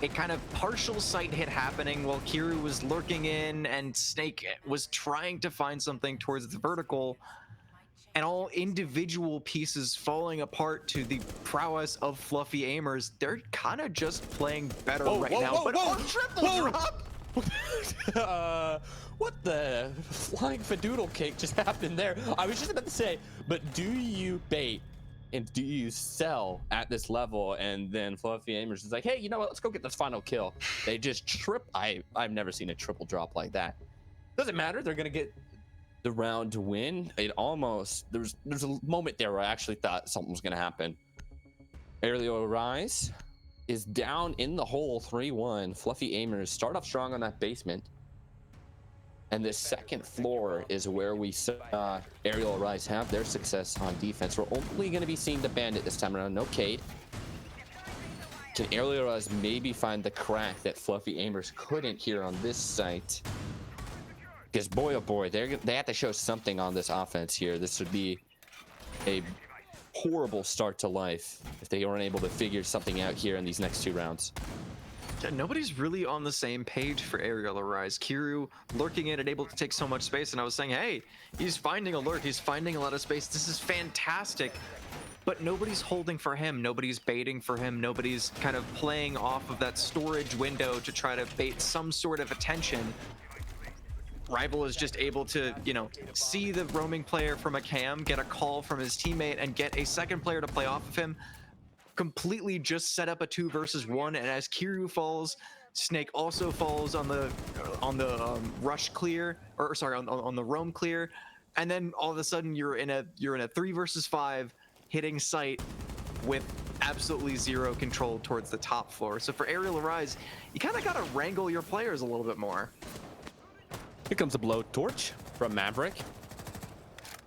A kind of partial sight hit happening while Kiru was lurking in and Snake was trying to find something towards the vertical, and all individual pieces falling apart to the prowess of Fluffy aimers. They're kind of just playing better now. But triple drop! What the flying fadoodle cake just happened there? I was just about to say, but do you bait and do you sell at this level? And then Fluffy aimers is like, hey, you know what? Let's go get this final kill. They just I've never seen a triple drop like that. Doesn't matter. They're gonna get the round to win. It almost there's a moment there where I actually thought something was gonna happen. Arial Arise is down in the hole 3-1. Fluffy aimers start off strong on that basement, and this second floor is where we saw Arial Arise have their success on defense. We're only going to be seeing the bandit this time around. No Cade. Can Arial Arise maybe find the crack that Fluffy aimers couldn't here on this site? Because boy, oh boy, they have to show something on this offense here. This would be a horrible start to life if they weren't able to figure something out here in these next 2 rounds. Yeah, nobody's really on the same page for Arial Arise. Kiru lurking in and able to take so much space, and I was saying, hey, he's finding a lurk, he's finding a lot of space. This is fantastic. But nobody's holding for him, nobody's baiting for him, nobody's kind of playing off of that storage window to try to bait some sort of attention. Rival is just able to, you know, see the roaming player from a cam, get a call from his teammate, and get a second player to play off of him. Completely just set up a 2 versus 1, and as Kiru falls, Snake also falls on the rush clear, or sorry, on the roam clear, and then all of a sudden you're in a 3 versus 5 hitting site with absolutely zero control towards the top floor. So for Arial Arise, you kind of got to wrangle your players a little bit more. Here comes a blowtorch from Maverick,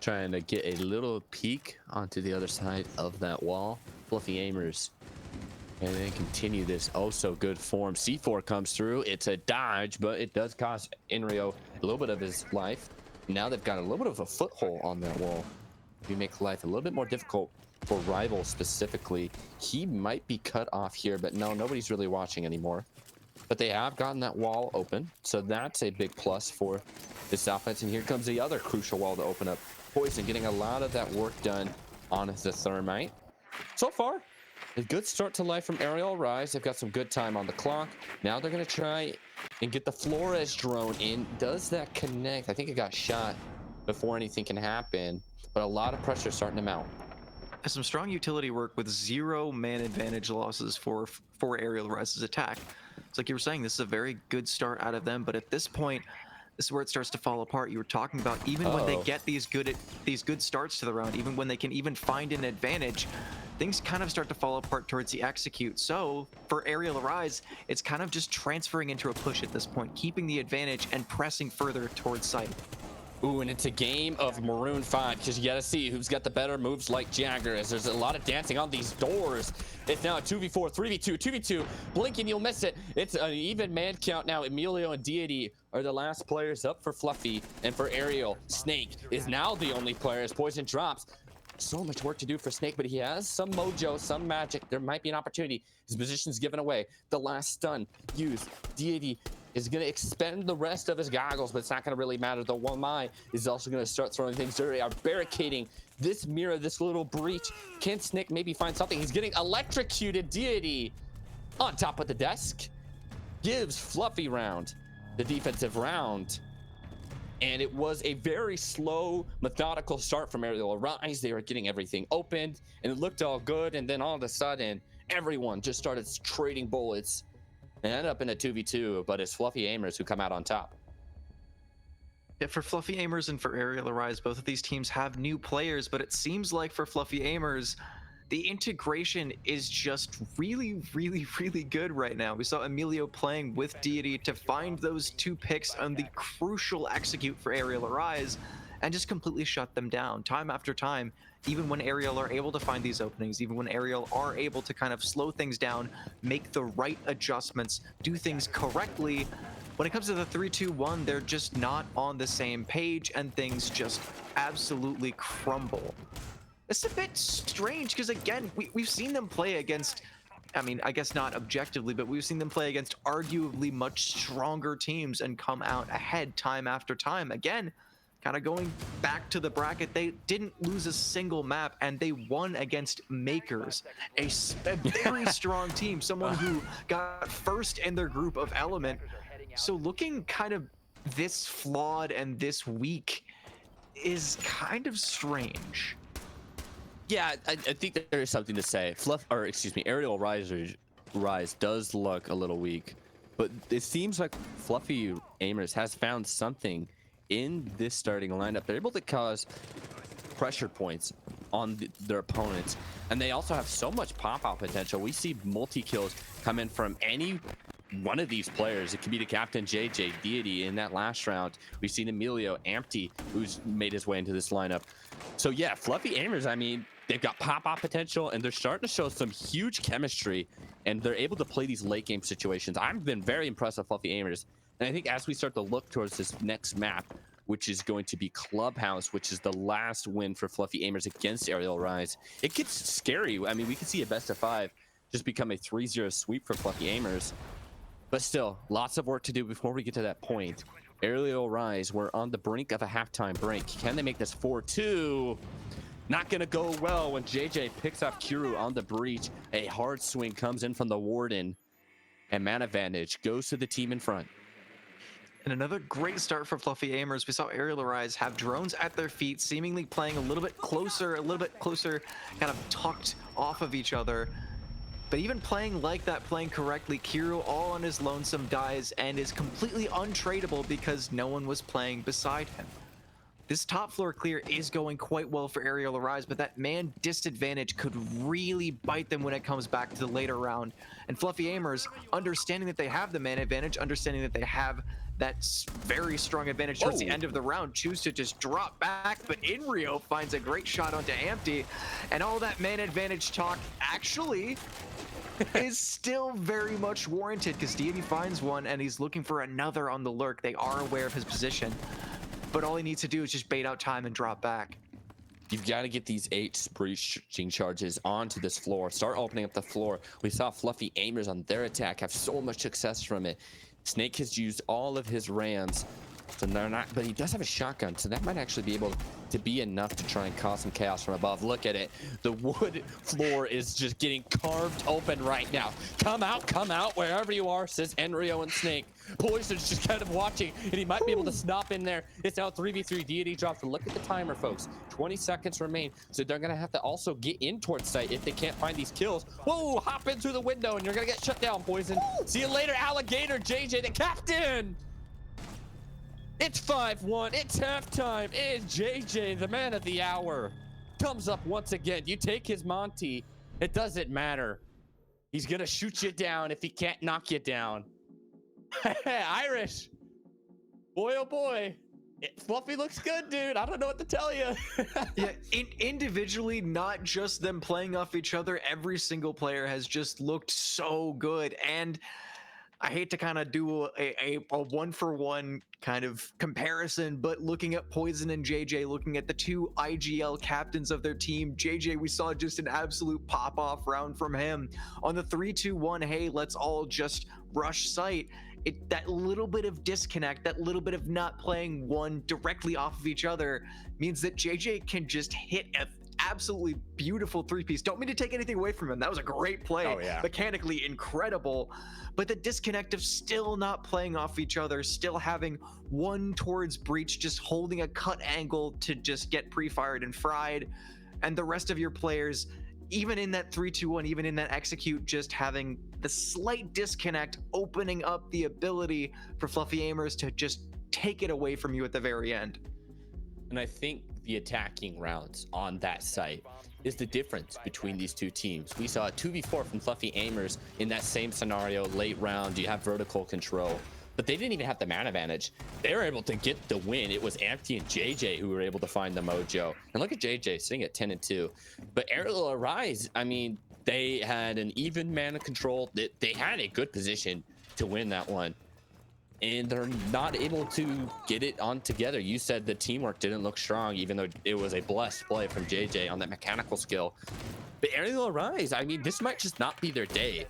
trying to get a little peek onto the other side of that wall. Fluffy aimers, and then continue this oh so good form. C4 comes through. It's a dodge, but it does cost Enrio a little bit of his life. Now they've got a little bit of a foothold on that wall. We make life a little bit more difficult for Rival specifically. He might be cut off here, but no, nobody's really watching anymore. But they have gotten that wall open, so that's a big plus for this offense. And here comes the other crucial wall to open up. Poison getting a lot of that work done on the thermite. So far, a good start to life from Arial Rise. They've got some good time on the clock. Now they're going to try and get the Flores drone in. Does that connect? I think it got shot before anything can happen, but a lot of pressure starting to mount. Some strong utility work with 0 man advantage losses for Arial Rise's attack. It's like you were saying, this is a very good start out of them, but at this point, this is where it starts to fall apart. You were talking about even when they get these good starts to the round, even when they can even find an advantage, things kind of start to fall apart towards the execute. So for Arial Arise, it's kind of just transferring into a push at this point, keeping the advantage and pressing further towards site. Ooh, and it's a game of Maroon 5 because you got to see who's got the better moves like Jagger, as there's a lot of dancing on these doors. It's now a 2v4, 3v2, 2v2. Blink and you'll miss it. It's an even man count now. Emilio and Deity are the last players up for Fluffy, and for Arial, Snake is now the only player as Poison drops. So much work to do for Snake, but he has some mojo, some magic. There might be an opportunity. His position's given away. The last stun used. Deity is going to expend the rest of his goggles, but it's not going to really matter. The one eye is also going to start throwing things. They are barricading this mirror, this little breach. Can Snake maybe find something? He's getting electrocuted. Deity on top of the desk gives Fluffy round, the defensive round. And it was a very slow, methodical start from Arial Arise. They were getting everything opened, and it looked all good. And then all of a sudden, everyone just started trading bullets and ended up in a 2v2, but it's Fluffy Aimers who come out on top. Yeah, for Fluffy Aimers and for Arial Arise, both of these teams have new players, but it seems like for Fluffy Aimers, the integration is just really, really, really good right now. We saw Emilio playing with Deity to find those 2 picks on the crucial execute for Arial Arise and just completely shut them down time after time. Even when Arial are able to find these openings, even when Arial are able to kind of slow things down, make the right adjustments, do things correctly, when it comes to the 3-2-1, they're just not on the same page and things just absolutely crumble. It's a bit strange because, again, we've seen them play against, I mean, I guess not objectively, but we've seen them play against arguably much stronger teams and come out ahead time after time. Again, kind of going back to the bracket, they didn't lose a single map and they won against Makers, a very strong team, someone who got first in their group of Element. So looking kind of this flawed and this weak is kind of strange. Yeah, I think there is something to say. Arial Rise does look a little weak, but it seems like Fluffy Aimers has found something in this starting lineup. They're able to cause pressure points on their opponents, and they also have so much pop-out potential. We see multi-kills come in from any one of these players. It could be the captain JJ, Deity in that last round. We've seen Emilio, Ampty, who's made his way into this lineup. So yeah, Fluffy Aimers, I mean, they've got pop-out potential and they're starting to show some huge chemistry, and they're able to play these late game situations. I've been very impressed with Fluffy Aimers. And I think as we start to look towards this next map, which is going to be Clubhouse, which is the last win for Fluffy Aimers against Arial Rise, it gets scary. I mean, we could see a best of 5 just become a 3-0 sweep for Fluffy Aimers. But still, lots of work to do before we get to that point. Arial Rise, we're on the brink of a halftime break. Can they make this 4-2? Not gonna go well when JJ picks up Kuru on the breach. A hard swing comes in from the Warden, and man advantage goes to the team in front. And another great start for Fluffy Aimers. We saw Arial Rise have drones at their feet, seemingly playing a little bit closer, kind of tucked off of each other. But even playing like that, playing correctly, Kiro all on his lonesome dies and is completely untradeable because no one was playing beside him. This top floor clear is going quite well for Arial Rise, but that man disadvantage could really bite them when it comes back to the later round. And Fluffy Aimers, understanding that they have the man advantage, understanding that they have that very strong advantage towards the end of the round, choose to just drop back, but Inrio finds a great shot onto Ampty, and all that man advantage talk actually is still very much warranted because Deity finds one and he's looking for another on the lurk. They are aware of his position, but all he needs to do is just bait out time and drop back. You've got to get these 8 breaching charges onto this floor. Start opening up the floor. We saw Fluffy Aimers on their attack have so much success from it. Snake has used all of his rams, so they're not, but he does have a shotgun, so that might actually be able to be enough to try and cause some chaos from above. Look at it. The wood floor is just getting carved open right now. Come out, wherever you are, says Enrio and Snake. Poison's just kind of watching, and he might be able to snap in there. It's now 3v3. Deity drops, and look at the timer, folks. 20 seconds remain, so they're gonna have to also get in towards site if they can't find these kills. Whoa, hop in through the window, and you're gonna get shut down, Poison. See you later, Alligator JJ, the captain. It's 5-1, it's halftime. It is JJ, the man of the hour. Comes up once again. You take his Monty, it doesn't matter. He's gonna shoot you down if he can't knock you down. Irish. Boy, oh boy. Fluffy looks good, dude. I don't know what to tell you. Yeah, individually, not just them playing off each other, every single player has just looked so good. And I hate to kind of do a one-for-one kind of comparison, but looking at Poison and JJ, looking at the 2 IGL captains of their team, JJ, we saw just an absolute pop-off round from him. On the 3-2-1, hey, let's all just rush site. That little bit of disconnect, that little bit of not playing one directly off of each other means that JJ can just hit an absolutely beautiful 3-piece. Don't mean to take anything away from him. That was a great play. Oh, yeah. Mechanically incredible. But the disconnect of still not playing off each other, still having one towards breach, just holding a cut angle to just get pre-fired and fried, and the rest of your players, even in that 3-2-1, even in that execute, just having the slight disconnect, opening up the ability for Fluffy Aimers to just take it away from you at the very end. And I think the attacking rounds on that site is the difference between these two teams. We saw a 2v4 from Fluffy Aimers in that same scenario, late round. You have vertical control, but they didn't even have the man advantage. They were able to get the win. It was Ampty and JJ who were able to find the mojo. And look at JJ sitting at 10-2. But Arial Rise, I mean, they had an even mana control. They had a good position to win that one, and they're not able to get it on together. You said the teamwork didn't look strong, even though it was a blessed play from JJ on that mechanical skill. But Arial Rise, I mean, this might just not be their day.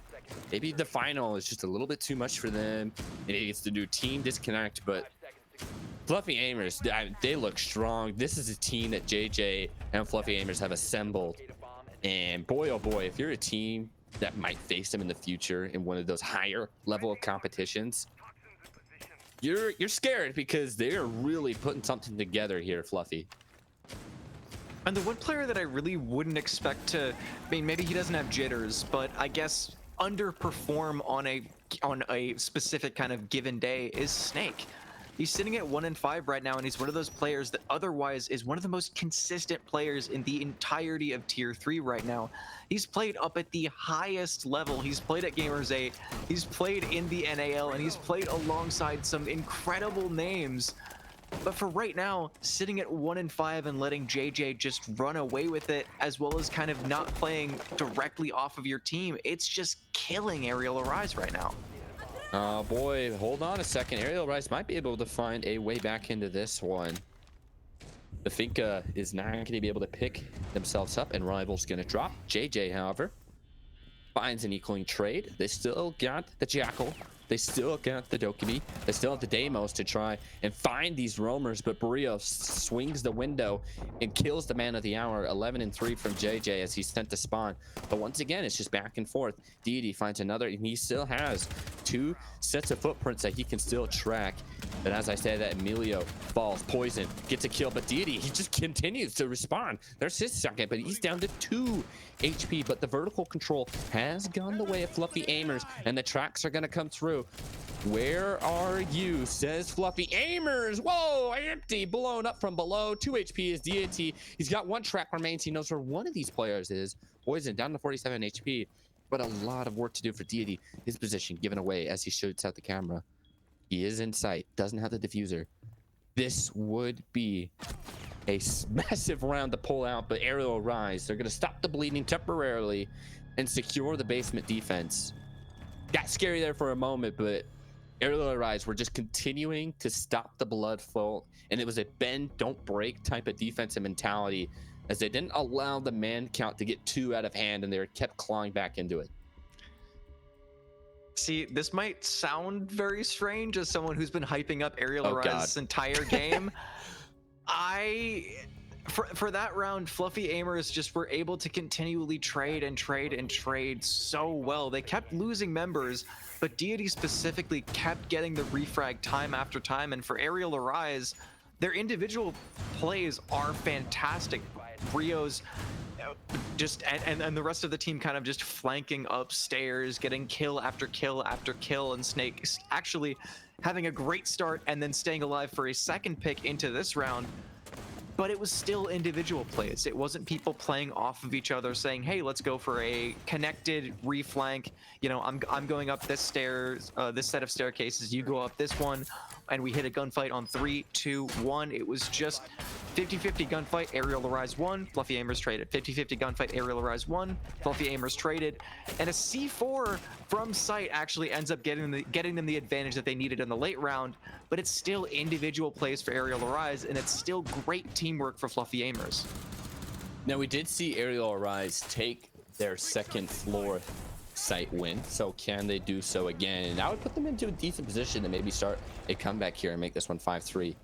Maybe the final is just a little bit too much for them. Maybe it's the new team disconnect, but Fluffy Aimers, they look strong. This is a team that JJ and Fluffy Aimers have assembled. And boy, oh boy, if you're a team that might face them in the future in one of those higher level of competitions, you're scared because they're really putting something together here, Fluffy. And the one player that I really wouldn't expect to, I mean, maybe he doesn't have jitters, but I guess underperform on a specific kind of given day is Snake. He's sitting at 1-5 right now, and he's one of those players that otherwise is one of the most consistent players in the entirety of Tier 3 right now. He's played up at the highest level. He's played at Gamers 8. He's played in the NAL, and he's played alongside some incredible names. But for right now, sitting at 1-5 and letting JJ just run away with it, as well as kind of not playing directly off of your team, it's just killing Arial Rise right now. Oh boy, hold on a second. Arial Rice might be able to find a way back into this one. The Finca is not going to be able to pick themselves up, and Rival's going to drop. JJ, however, finds an equaling trade. They still got the Jackal. They still got the Dokkaebi. They still have the Deimos to try and find these roamers, but Barrios swings the window and kills the man of the hour. 11-3 from JJ as he's sent to spawn. But once again, it's just back and forth. Deity finds another, and he still has 2 sets of footprints that he can still track. But as I said, that Emilio falls, Poison gets a kill, but Deity, he just continues to respond. There's his second, but he's down to 2 HP. But the vertical control has gone the way of Fluffy Aimers, and the tracks are going to come through. Where are you, says Fluffy Aimers. Whoa, empty, blown up from below. 2 HP is Deity. He's got 1 track remains. He knows where one of these players is. Poison down to 47 HP, but a lot of work to do for Deity. His position given away as he shoots out the camera. He is in sight, doesn't have the diffuser. This would be a massive round to pull out, but Arial Rise, they're going to stop the bleeding temporarily and secure the basement defense. Got scary there for a moment, but Arial Rise were just continuing to stop the blood flow, and it was a bend, don't break type of defensive mentality as they didn't allow the man count to get too out of hand, and they kept clawing back into it. See, this might sound very strange as someone who's been hyping up Arial Rise this entire game. For that round, Fluffy Aimers just were able to continually trade and trade and trade so well. They kept losing members, but Deity specifically kept getting the refrag time after time. And for Arial Rise, their individual plays are fantastic. Rio's just and the rest of the team kind of just flanking upstairs, getting kill after kill after kill, and Snake actually having a great start and then staying alive for a second pick into this round. But it was still individual plays. It wasn't people playing off of each other saying, hey, let's go for a connected reflank. You know, I'm going up this stairs, this set of staircases, you go up this one, and we hit a gunfight on 3, 2, 1. It was just 50-50 gunfight, Arial Rise 1, Fluffy Aimers traded. 50-50 gunfight, Arial Rise 1, Fluffy Aimers traded. And a C4 from site actually ends up getting them the advantage that they needed in the late round, but it's still individual plays for Arial Rise, and it's still great teamwork for Fluffy Aimers. Now, we did see Arial Rise take their second floor site win, so can they do so again? And I would put them into a decent position to maybe start a comeback here and make this one 5-3.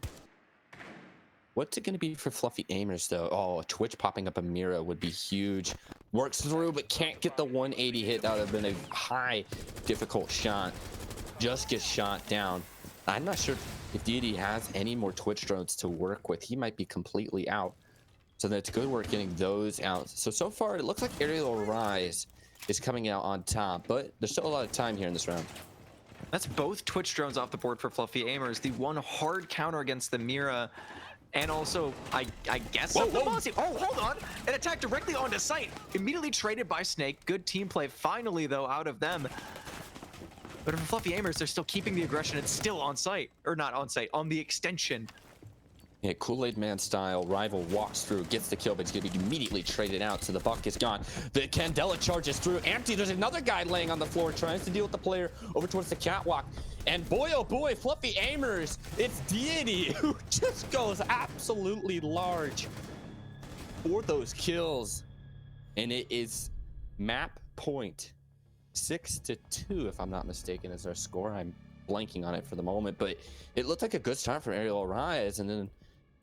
What's it going to be for Fluffy Aimers, though? Oh, Twitch popping up a Mira would be huge. Works through, but can't get the 180 hit. That would have been a high, difficult shot. Just gets shot down. I'm not sure if Deity has any more Twitch drones to work with. He might be completely out. So that's good work getting those out. So far, it looks like Arial Rise is coming out on top, but there's still a lot of time here in this round. That's both Twitch drones off the board for Fluffy Aimers. The one hard counter against the Mira, and also, I guess, the Mossy. Oh, hold on. An attack directly onto site. Immediately traded by Snake. Good team play finally, though, out of them. But for Fluffy Aimers, they're still keeping the aggression. It's still on site. Or not on site, on the extension. Yeah, Kool-Aid Man style. Rival walks through, gets the kill, but it's going to be immediately traded out, so the buck is gone. The Candela charges through. Empty. There's another guy laying on the floor, tries to deal with the player over towards the catwalk. And boy, oh boy, Fluffy Aimers, it's Deity who just goes absolutely large for those kills. And it is map point 6-2, if I'm not mistaken, is our score. I'm blanking on it for the moment, but it looked like a good start for Arial Rise, and then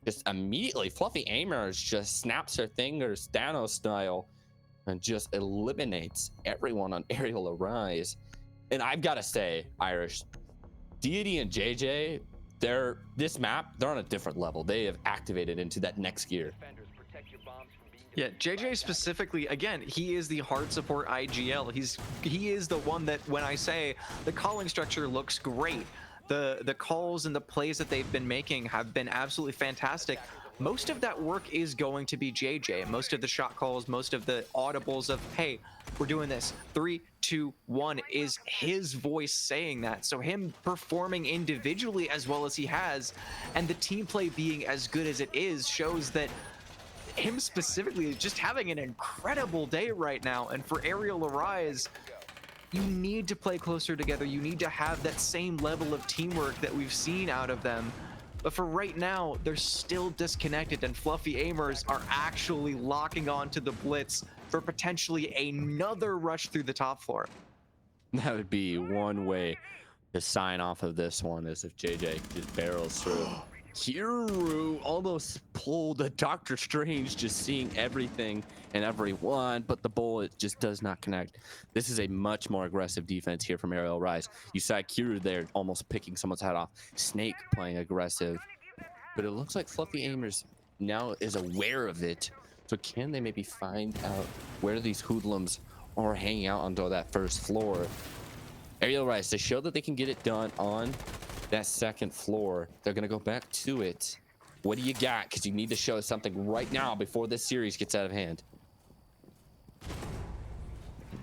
just immediately Fluffy Aimers just snaps her fingers Thanos style and just eliminates everyone on Arial Rise. And I've got to say, Irish, Deity and JJ, this map, they're on a different level. They have activated into that next gear. Defenders, protect your bombs from being Yeah, JJ specifically, again, he is the hard support IGL. He is the one that, when I say the calling structure looks great, the calls and the plays that they've been making have been absolutely fantastic. Most of that work is going to be JJ. Most of the shot calls, most of the audibles of, hey, we're doing this, 3, 2, 1, is his voice saying that. So him performing individually as well as he has, and the team play being as good as it is, shows that him specifically is just having an incredible day right now. And for Arial Rise, You need to play closer together. You need to have that same level of teamwork that we've seen out of them. But for right now, they're still disconnected, and Fluffy Aimers are actually locking on to the blitz for potentially another rush through the top floor. That would be one way to sign off of this one, is if JJ just barrels through. Kiru almost pulled a Doctor Strange, just seeing everything and everyone, but the bullet just does not connect. This is a much more aggressive defense here from Arial Rise. You saw Kiru there almost picking someone's head off. Snake playing aggressive, but it looks like Fluffy Aimers now is aware of it. So can they maybe find out where these hoodlums are hanging out onto that first floor? Arial Rise, they show that they can get it done on that second floor. They're gonna go back to it. What do you got? Because you need to show us something right now before this series gets out of hand.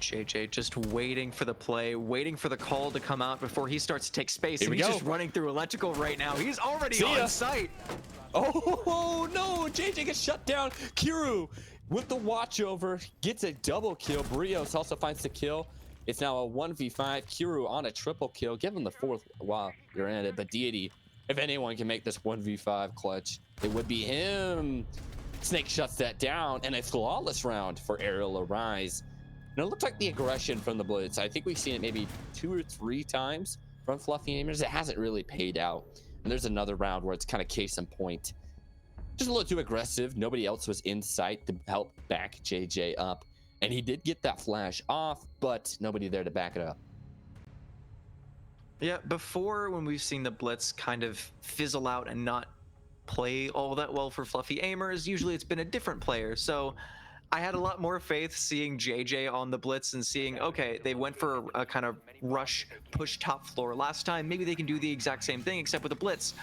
JJ just waiting for the play, waiting for the call to come out before he starts to take space. Here And we he's go. just running through electrical right now. He's already See ya. on site. Oh no, JJ gets shut down. Kiru with the watch over gets a double kill. Brios also finds the kill. It's now a 1v5. Kiru on a triple kill. Give him the fourth while you're in it. But Deity, if anyone can make this 1v5 clutch, it would be him. Snake shuts that down, and a flawless round for Arial Arise. And it looks like the aggression from the Blitz, I think we've seen it maybe 2 or 3 times from Fluffy Aimers. It hasn't really paid out. And there's another round where it's kind of case in point. Just a little too aggressive. Nobody else was in sight to help back JJ up. And he did get that flash off, but nobody there to back it up. Yeah, before, when we've seen the Blitz kind of fizzle out and not play all that well for Fluffy Aimers, usually it's been a different player. So I had a lot more faith seeing JJ on the Blitz and seeing, okay, they went for a kind of rush, push top floor last time. Maybe they can do the exact same thing, except with a Blitz.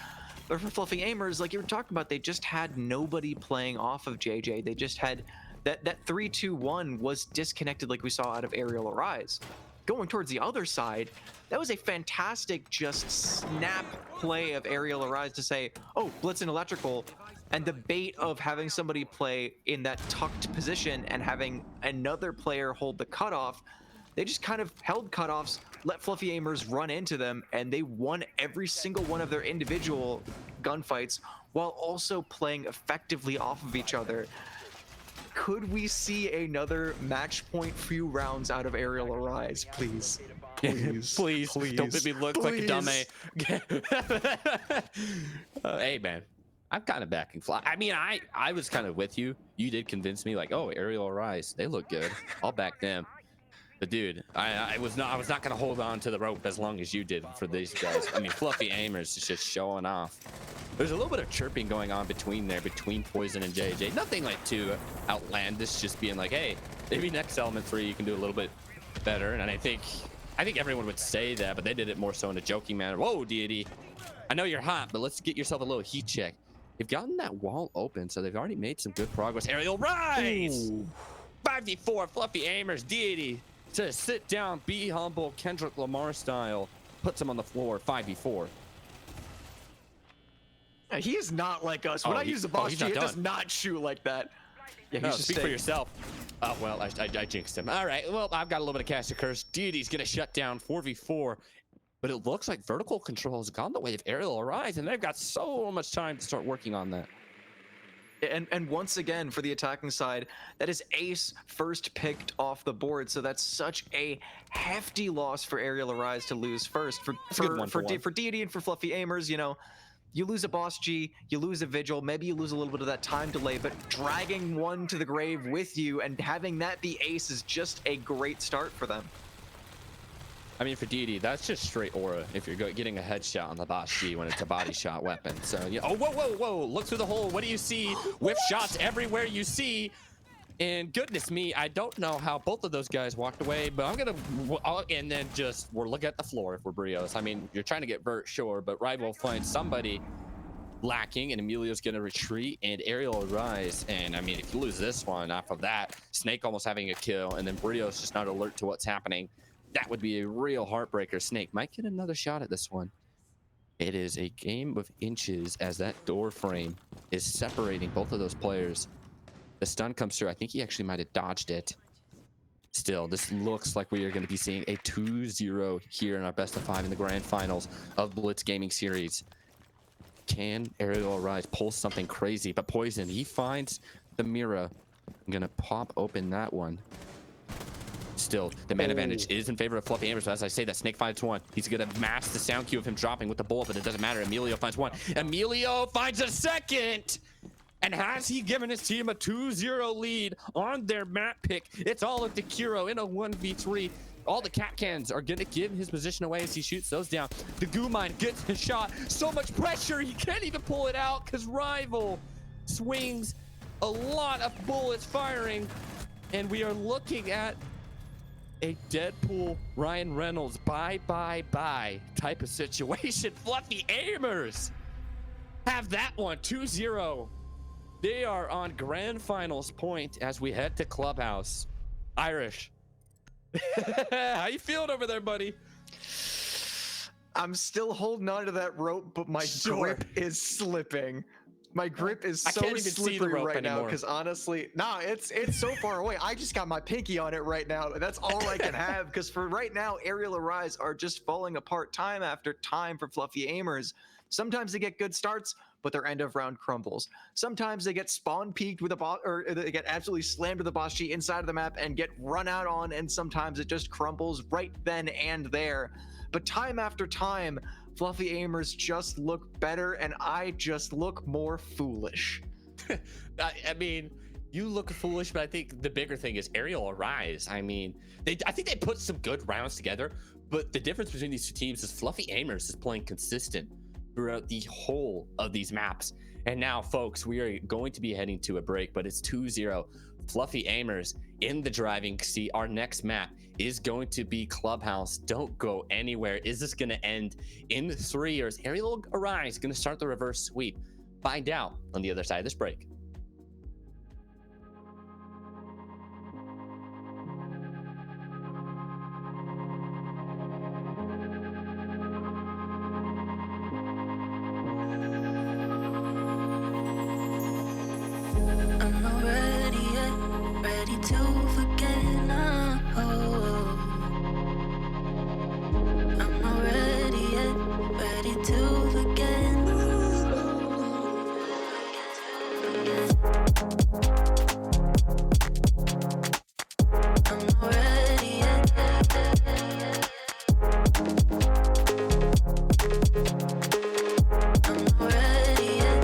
But for Fluffy Aimers, like you were talking about, they just had nobody playing off of JJ. They just had that 3-2-1 was disconnected, like we saw out of Arial Arise. Going towards the other side, that was a fantastic just snap play of Arial Arise to say, oh, Blitz and electrical, and the bait of having somebody play in that tucked position and having another player hold the cutoff. They just kind of held cutoffs, let Fluffy Aimers run into them, and they won every single one of their individual gunfights while also playing effectively off of each other. Could we see another match point few rounds out of Arial Arise, please? Please, don't make me look like a dummy. Hey, man, I'm kind of backing Fly. I mean, I was kind of with you. You did convince me, like, oh, Arial Arise, they look good. I'll back them. But dude, I was not gonna hold on to the rope as long as you did for these guys. I mean, Fluffy Aimers is just showing off. There's a little bit of chirping going on between Poison and JJ. Nothing like too outlandish, just being like, hey, maybe next Element 3 you can do a little bit better. And I think everyone would say that, but they did it more so in a joking manner. Whoa, Deity, I know you're hot, but let's get yourself a little heat check. They've gotten that wall open, so they've already made some good progress. Arial Rise! 5v4, Fluffy Aimers, Deity to sit down, be humble, Kendrick Lamar style, puts him on the floor, 5v4. He is not like us. When I use the boss G, it does not shoot like that. Yeah, no, speak for yourself. Oh, well, I jinxed him. All right, well, I've got a little bit of Cast of Curse. Deity's gonna shut down 4v4, but it looks like vertical control has gone the way of Arial Arise, and they've got so much time to start working on that. And once again, for the attacking side, that is Ace first picked off the board, so that's such a hefty loss for Arial Arise to lose first. For Deity and for Fluffy Aimers, you know, you lose a boss G, you lose a Vigil, maybe you lose a little bit of that time delay, but dragging one to the grave with you and having that be Ace is just a great start for them. I mean, for Deity, that's just straight aura if you're getting a headshot on the boss G when it's a body shot weapon. So, yeah. Oh, whoa. Look through the hole. What do you see? Whip shots everywhere you see. And goodness me, I don't know how both of those guys walked away, but I'm going to... And then just, we're looking at the floor if we're Brios. I mean, you're trying to get Vert, sure, but Rival finds somebody lacking, and Emilio's going to retreat, and Arial Arise. And, I mean, if you lose this one off of that, Snake almost having a kill, and then Brios just not alert to what's happening. That would be a real heartbreaker. Snake might get another shot at this one. It is a game of inches as that door frame is separating both of those players. The stun comes through. I think he actually might have dodged it. Still, this looks like we are going to be seeing a 2-0 here in our best of 5 in the grand finals of Blitz Gaming Series. Can Arial Arise pull something crazy? But Poison, he finds the Mira. I'm going to pop open that one. Still, the man advantage is in favor of Fluffy Amers. But as I say, that Snake finds one. He's going to mask the sound cue of him dropping with the bullet, but it doesn't matter. Emilio finds one. Emilio finds a second! And has he given his team a 2-0 lead on their map pick? It's all up to Kiro in a 1v3. All the cap cans are going to give his position away as he shoots those down. The goo mine gets a shot. So much pressure, he can't even pull it out because Rival swings a lot of bullets firing. And we are looking at a Deadpool Ryan Reynolds bye type of situation. Fluffy Amers have that one 2-0. They are on grand finals point as we head to Clubhouse. Irish, how you feeling over there, buddy? I'm still holding on to that rope, but my grip is slipping. My grip is I so can't even see the slippery rope right now anymore. because honestly, nah, it's so far away. I just got my pinky on it right now. That's all I can have because for right now, Arial Arise are just falling apart time after time for Fluffy Amers. Sometimes they get good starts, but their end of round crumbles. Sometimes they get spawn peaked with a boss, or they get absolutely slammed with a boss G inside of the map and get run out on, and sometimes it just crumbles right then and there. But time after time, Fluffy Amers just look better, and I just look more foolish. I mean, you look foolish, but I think the bigger thing is Arial Arise. I mean, I think they put some good rounds together, but the difference between these two teams is Fluffy Amers is playing consistent throughout the whole of these maps. And now, folks, we are going to be heading to a break, but it's 2-0. Fluffy Amers in the driving seat. Our next map is going to be Clubhouse. Don't go anywhere. Is this going to end in 3 years? Arial Arise going to start the reverse sweep. Find out on the other side of this break. I'm not ready yet, ready to forget now. I'm not ready yet, ready to forget. I'm not ready yet. I'm not ready yet.